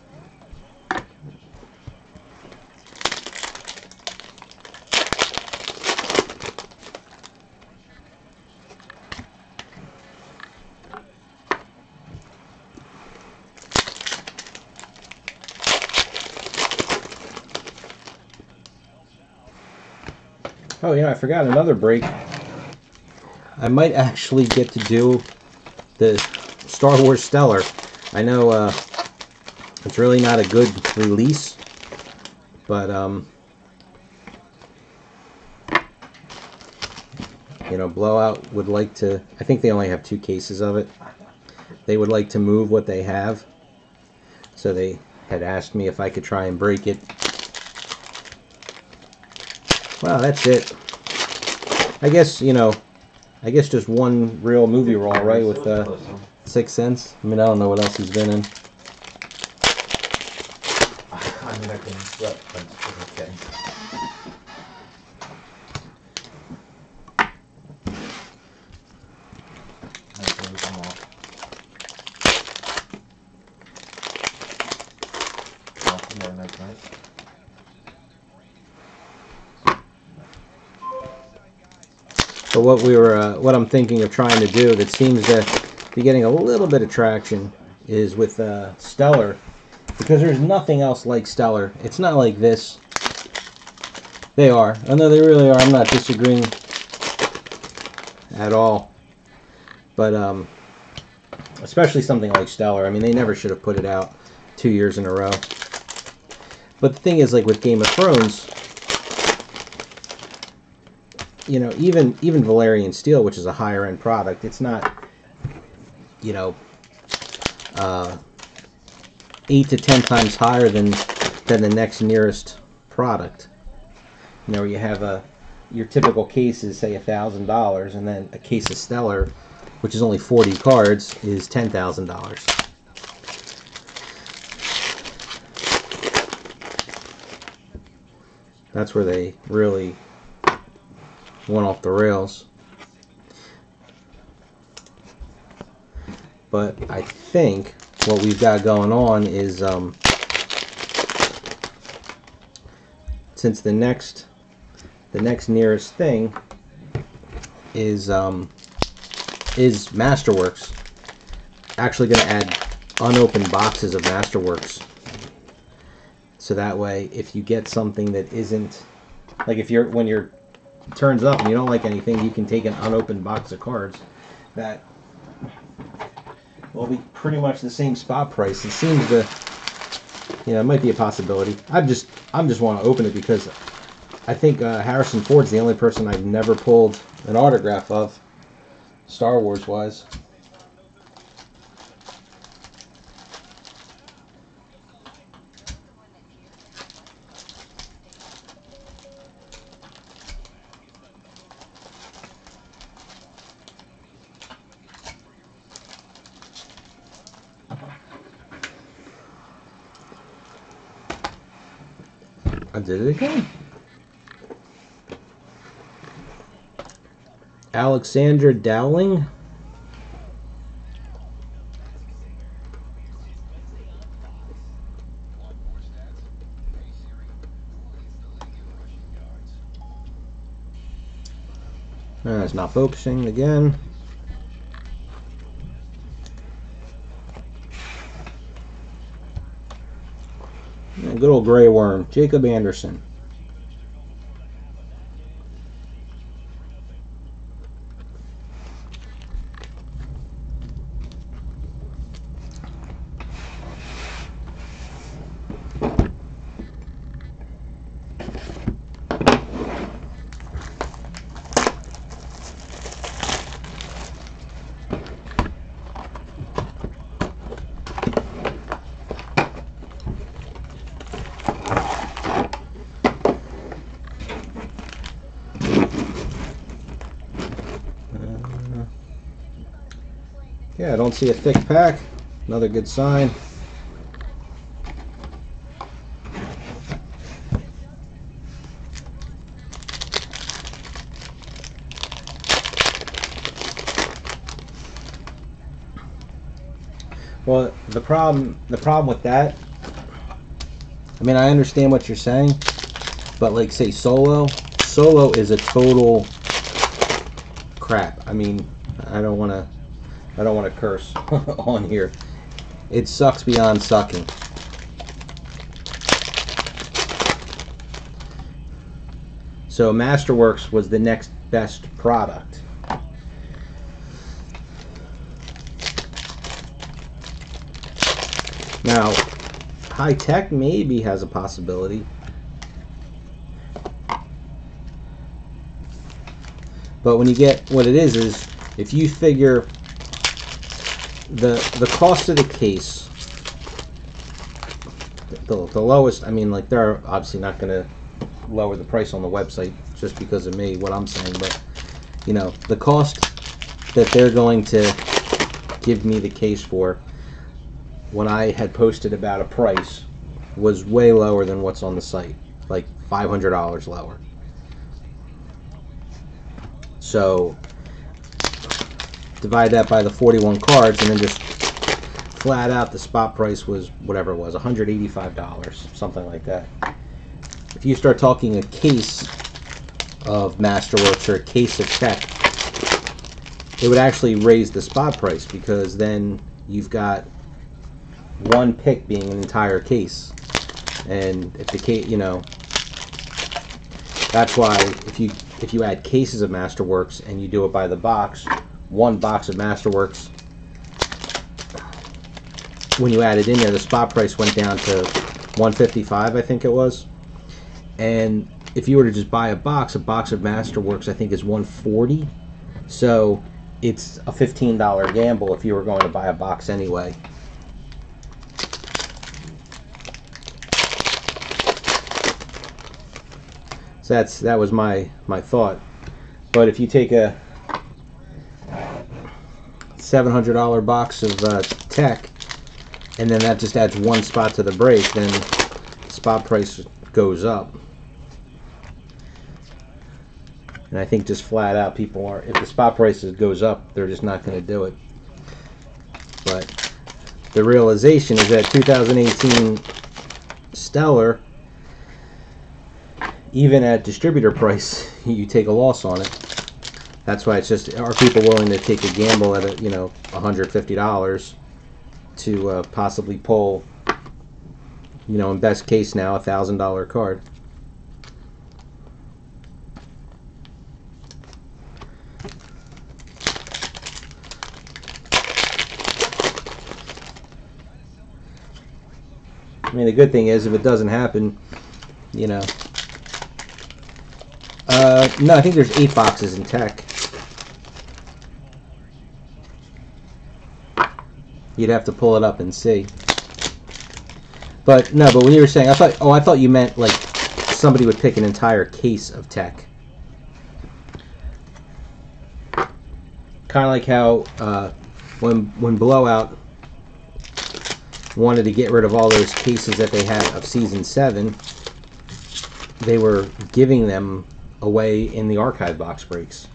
Oh yeah, I forgot another break. I might actually get to do the Star Wars Stellar. I know it's really not a good release, but Blowout would like to. I think they only have 2 cases of it. They would like to move what they have, so they had asked me if I could try and break it. Wow, that's it. I guess, just one real movie roll, right, with 6 cents. I mean, I don't know what else he's been in. I mean, I can reference different things. But what I'm thinking of trying to do that seems to be getting a little bit of traction is with Stellar, because there's nothing else like Stellar. It's not like this. They are. I know they really are. I'm not disagreeing at all. But especially something like Stellar. I mean, they never should have put it out 2 years in a row. But the thing is, like with Game of Thrones, you know, even Valyrian steel, which is a higher end product, it's not, you know, 8 to 10 times higher than the next nearest product. You know, you have your typical case is say $1,000, and then a case of Stellar, which is only 40 cards, is $10,000. That's where they really went off the rails. But I think what we've got going on is, since the next nearest thing is Masterworks, actually going to add unopened boxes of Masterworks. So that way, if you get something that isn't, like when your turns up and you don't like anything, you can take an unopened box of cards that will be pretty much the same spot price. It seems to, you know, it might be a possibility. I'm just want to open it because I think Harrison Ford's the only person I've never pulled an autograph of, Star Wars wise. I did it again. Alexander Dowling. It's not focusing again. Good old gray worm, Jacob Anderson. Yeah, I don't see a thick pack. Another good sign. Well, the problem with that, I mean, I understand what you're saying, but like say Solo is a total crap. I mean, I don't want to curse on here. It sucks beyond sucking. So Masterworks was the next best product. Now, High Tech maybe has a possibility. But when you get what it is if you figure the cost of the case, the lowest, I mean, like, they're obviously not going to lower the price on the website just because of me, what I'm saying, but, you know, the cost that they're going to give me the case for when I had posted about a price was way lower than what's on the site, like $500 lower. So divide that by the 41 cards, and then just flat out the spot price was whatever it was, $185, something like that. If you start talking a case of Masterworks or a case of Tech, it would actually raise the spot price, because then you've got one pick being an entire case. And if the case, you know, that's why if you add cases of Masterworks and you do it by the box, one box of Masterworks, when you add it in there, the spot price went down to $155, I think it was. And if you were to just buy a box of Masterworks, I think is $140. So it's a $15 gamble if you were going to buy a box anyway. So that was my thought. But if you take a $700 box of tech, and then that just adds one spot to the break, then the spot price goes up. And I think just flat out, people are, if the spot price goes up, they're just not going to do it. But the realization is that 2018 Stellar, even at distributor price, you take a loss on it. That's why it's just, are people willing to take a gamble at $150 to possibly pull, in best case now, a $1,000 card. I mean, the good thing is, if it doesn't happen, no, I think there's 8 boxes in tech. You'd have to pull it up and see. But no, but when you were saying, I thought you meant like somebody would pick an entire case of tech. Kind of like how when Blowout wanted to get rid of all those cases that they had of Season 7, they were giving them away in the archive box breaks.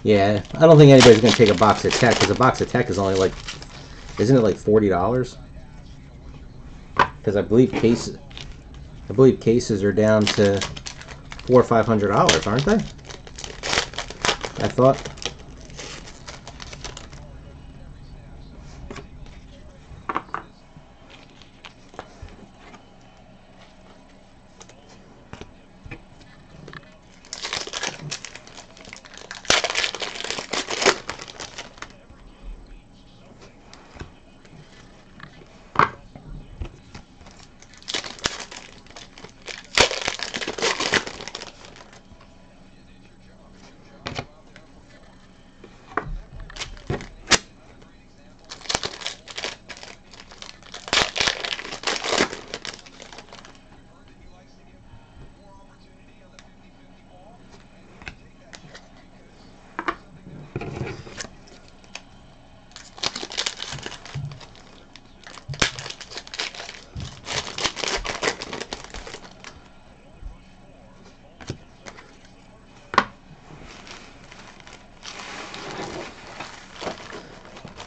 Yeah, I don't think anybody's going to take a box of tech, because a box of tech is only like, isn't it like $40? Because I believe cases are down to $400 or $500, aren't they? I thought.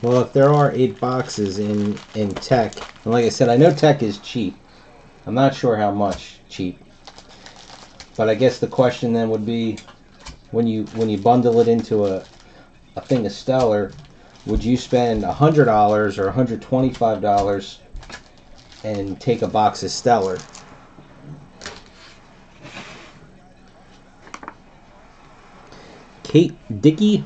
Well, if there are 8 boxes in tech, and like I said, I know tech is cheap. I'm not sure how much cheap. But I guess the question then would be, when you bundle it into a thing of Stellar, would you spend $100 or $125 and take a box of Stellar? Kate Dickey.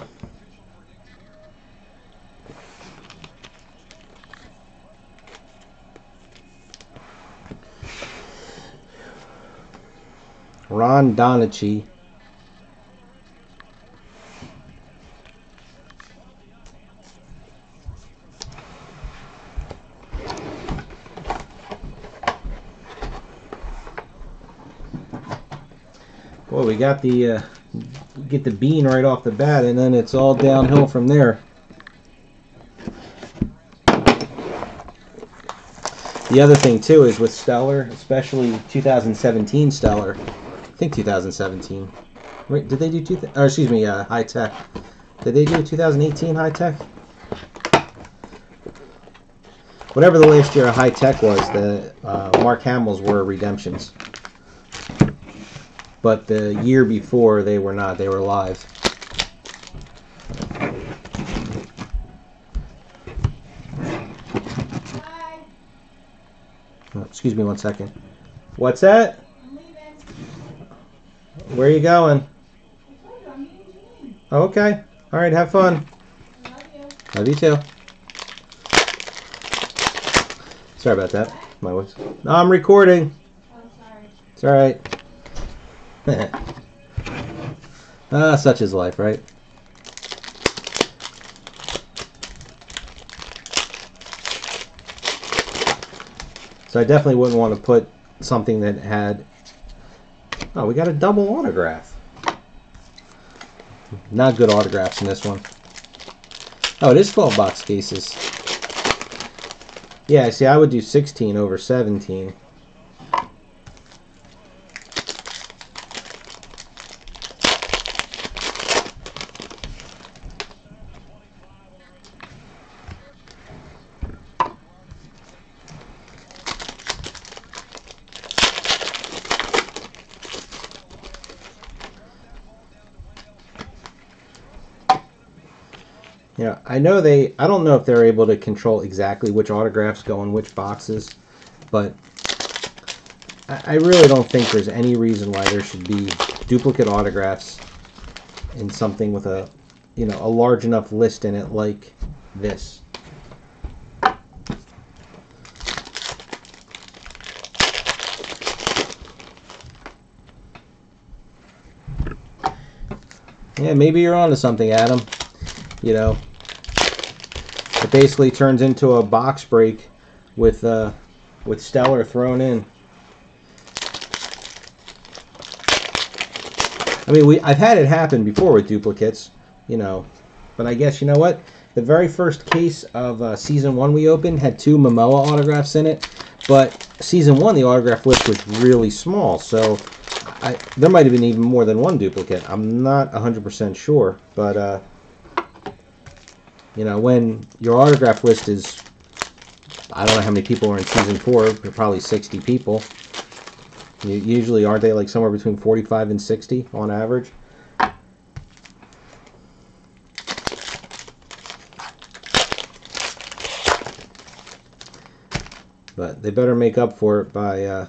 Ron Donachi. Boy, we got the get the bean right off the bat, and then it's all downhill from there. The other thing too is with Stellar, especially 2017 Stellar. I think 2017. Wait, did they do High Tech? Did they do 2018 High Tech? Whatever the last year of High Tech was, the Mark Hamill's were redemptions. But the year before, they were not. They were live. Oh, excuse me one second. What's that? I'm leaving. Where are you going? I told you, I'm meeting Jean. Oh, okay. All right, have fun. I love you. Love you too. Sorry about that. My voice. No, I'm recording. Oh, sorry. It's alright. Such is life, right? So I definitely wouldn't want to put something that had... Oh, we got a double autograph. Not good autographs in this one. Oh, it is 12 box cases. Yeah, see, I would do 16 over 17. Yeah, I don't know if they're able to control exactly which autographs go in which boxes, but I really don't think there's any reason why there should be duplicate autographs in something with a large enough list in it like this. Yeah, maybe you're onto something, Adam. It basically turns into a box break with Stellar thrown in. I mean, I've had it happen before with duplicates, but I guess, you know what? The very first case of Season 1 we opened had 2 Momoa autographs in it, but Season 1, the autograph list was really small, so there might have been even more than one duplicate. I'm not 100% sure, but, when your autograph list is, I don't know how many people are in Season 4, probably 60 people. Usually, aren't they like somewhere between 45 and 60 on average? But they better make up for it by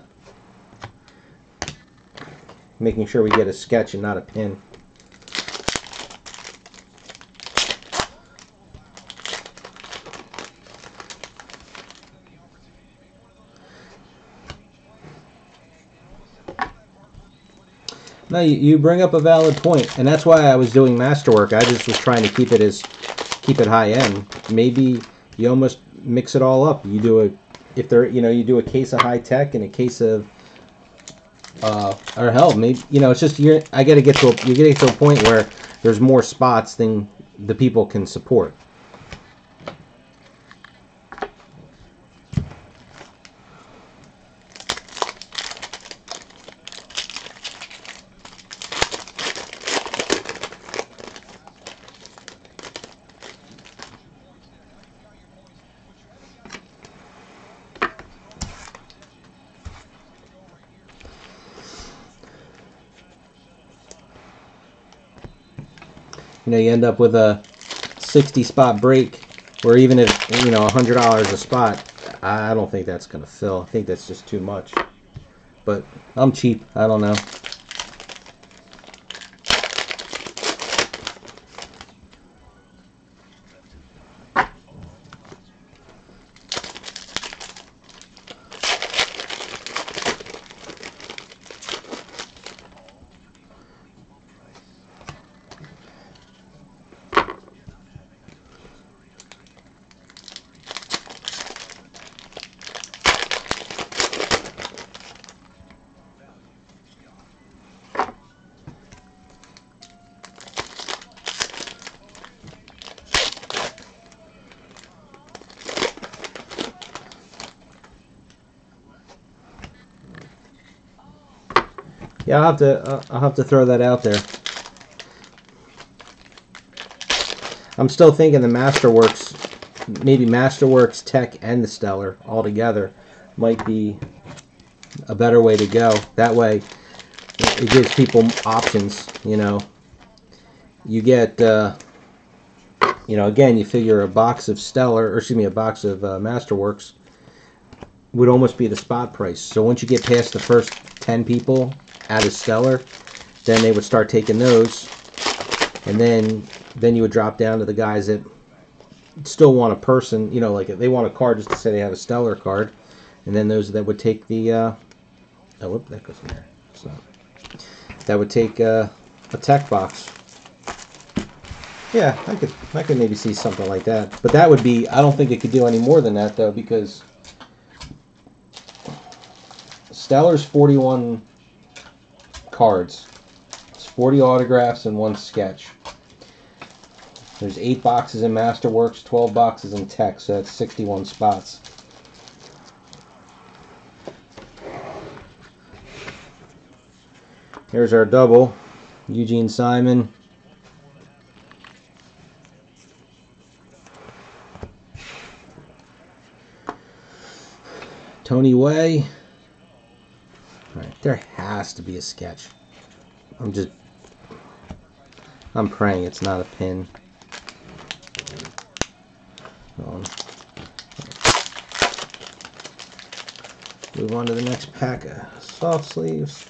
making sure we get a sketch and not a pin. No, you bring up a valid point, and that's why I was doing masterwork. I just was trying to keep it high end. Maybe you almost mix it all up. You do you do a case of high tech and a case of or hell, maybe it's just you get to get to a point where there's more spots than the people can support. You end up with a 60 spot break, or even at $100 a spot. I don't think that's gonna fill. I think that's just too much. But I'm cheap. I don't know. Yeah, I'll have to throw that out there. I'm still thinking the Masterworks, maybe Masterworks, Tech, and the Stellar all together might be a better way to go. That way, it gives people options. You get, again, you figure a box of Stellar, or excuse me, a box of Masterworks would almost be the spot price. So once you get past the first 10 people out of Stellar, then they would start taking those, and then you would drop down to the guys that still want a person, like if they want a card just to say they have a Stellar card, And then those that would take the, oh, whoop, that goes in there. So that would take a tech box. Yeah, I could maybe see something like that. But that would be, I don't think it could do any more than that though, because Stellar's 41 cards. It's 40 autographs and 1 sketch. There's 8 boxes in Masterworks, 12 boxes in Tech, so that's 61 spots. Here's our double. Eugene Simon. Tony Way. Alright, there has to be a sketch. I'm praying it's not a pin. Move on to the next pack of soft sleeves.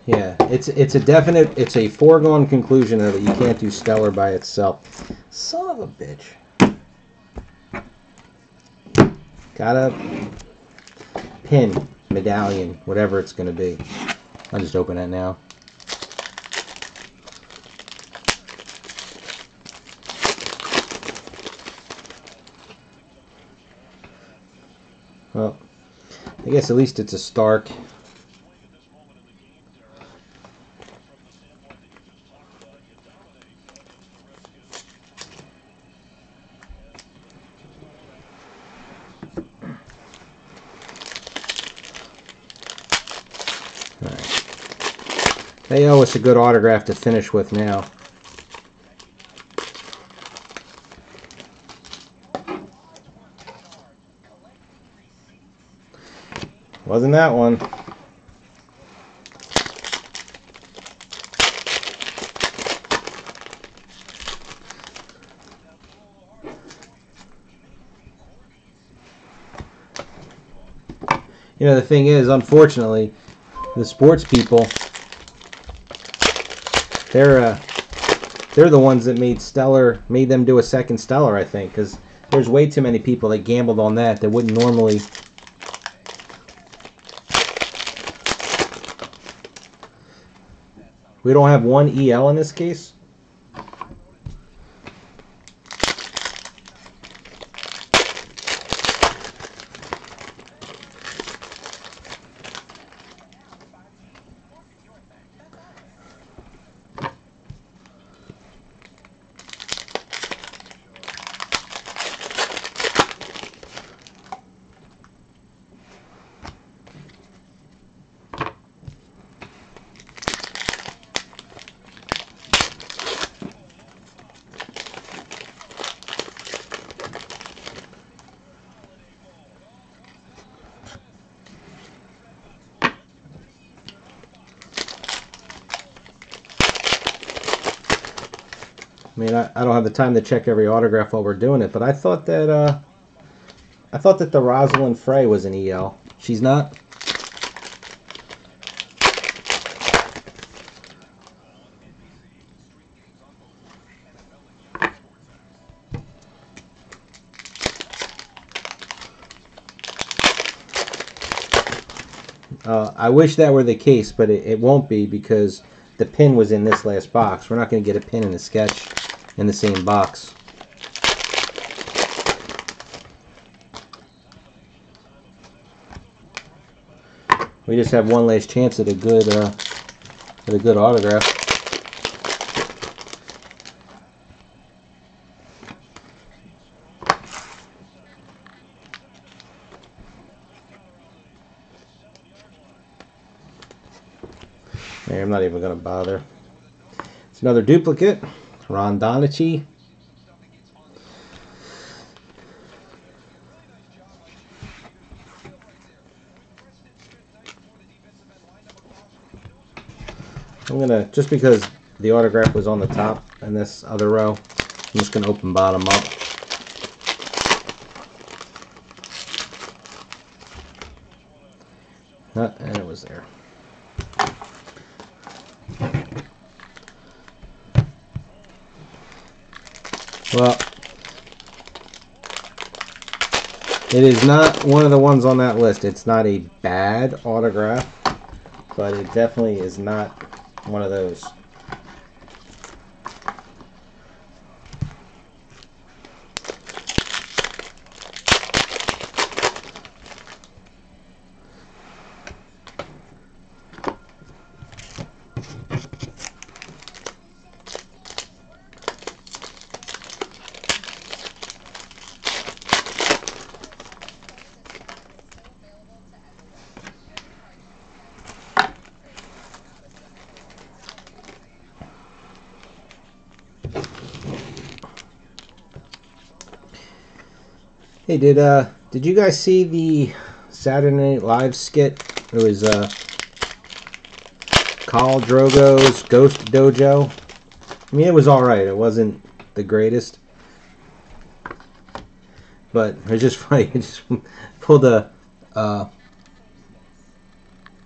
Yeah, it's a foregone conclusion that you can't do Stellar by itself. Son of a bitch. Got a pin, medallion, whatever it's going to be. I'll just open it now. Well, I guess at least it's a Stark. They owe us a good autograph to finish with now. Wasn't that one? You know, the thing is, unfortunately, the sports people, they're the ones that made them do a second Stellar, I think, because there's way too many people that gambled on that wouldn't normally. We don't have one EL in this case. I mean, I don't have the time to check every autograph while we're doing it, but I thought that the Rosalind Frey was an EL. She's not. I wish that were the case, but it won't be because the pin was in this last box. We're not going to get a pin in the sketch in the same box. We just have one last chance at a good autograph. Hey, I'm not even going to bother. It's another duplicate. Ron Donachie. I'm going to, just because the autograph was on the top in this other row, I'm just going to open bottom up. And it was there. Well, it is not one of the ones on that list. It's not a bad autograph, but it definitely is not one of those. Hey, did you guys see the Saturday Night Live skit? It was Khal Drogo's Ghost Dojo. I mean, it was all right. It wasn't the greatest, but it was just funny. It just pulled a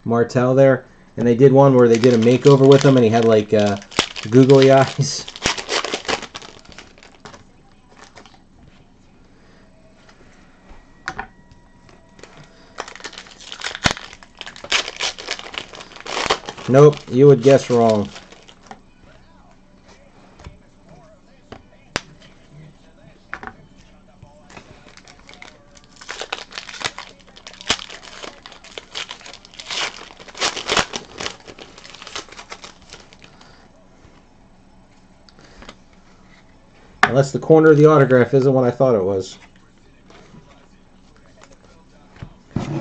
Martell there, and they did one where they did a makeover with him, and he had like googly eyes. Nope, you would guess wrong. Unless the corner of the autograph isn't what I thought it was.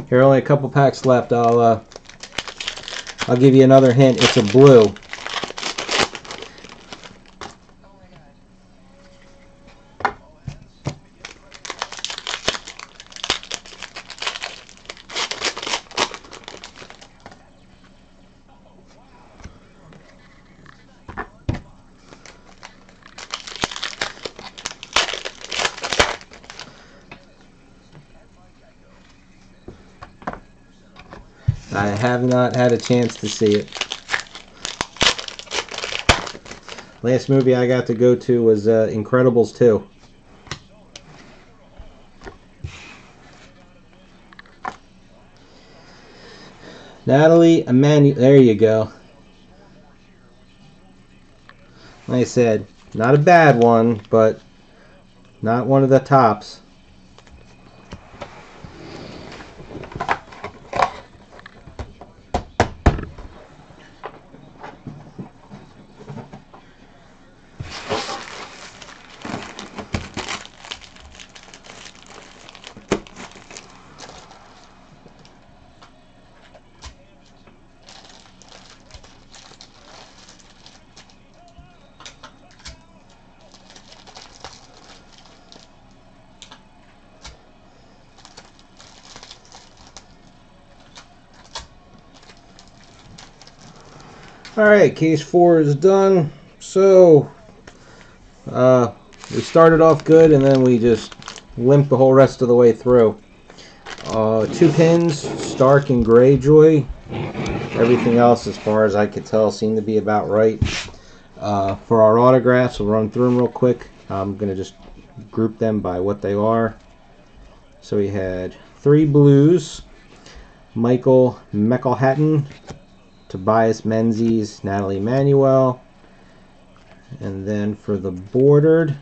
Here are only a couple packs left. I'll give you another hint. It's a blue. I have not had a chance to see it. Last movie I got to go to was Incredibles 2. Natalie Emmanuel, there you go. Like I said, not a bad one, but not one of the tops. Alright, case 4 is done. So, we started off good and then we just limped the whole rest of the way through. 2 pins, Stark and Greyjoy. Everything else, as far as I could tell, seemed to be about right. For our autographs, we'll run through them real quick. I'm going to just group them by what they are. So we had 3 blues, Michael McElhatton, Tobias Menzies, Natalie Emmanuel. And then for the bordered,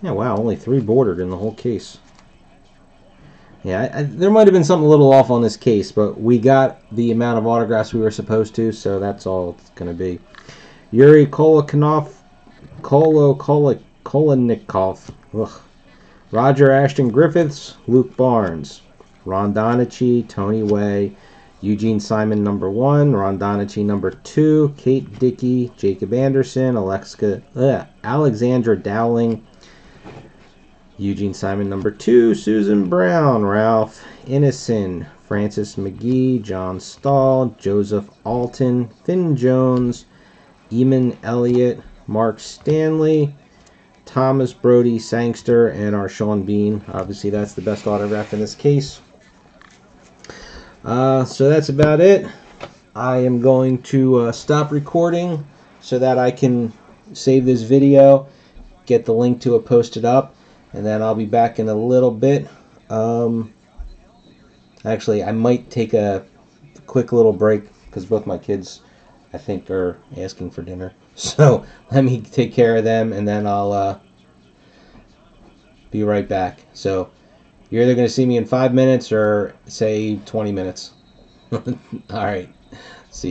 yeah, wow, only 3 bordered in the whole case. Yeah, there might have been something a little off on this case, but we got the amount of autographs we were supposed to, so that's all it's going to be. Yuri Kolonikov, Roger Ashton Griffiths, Luke Barnes, Ron Donachie, Tony Way, Eugene Simon number 1, Ron Donachie number 2, Kate Dickey, Jacob Anderson, Alexandra Dowling, Eugene Simon number 2, Susan Brown, Ralph Innocent, Francis McGee, John Stahl, Joseph Alton, Finn Jones, Eamon Elliott, Mark Stanley, Thomas Brody Sangster, and our Sean Bean. Obviously, that's the best autograph in this case. So that's about it. I am going to stop recording so that I can save this video, get the link to it posted up, and then I'll be back in a little bit. Actually, I might take a quick little break because both my kids, I think, are asking for dinner. So let me take care of them, and then I'll be right back. So you're either going to see me in 5 minutes or, say, 20 minutes. All right.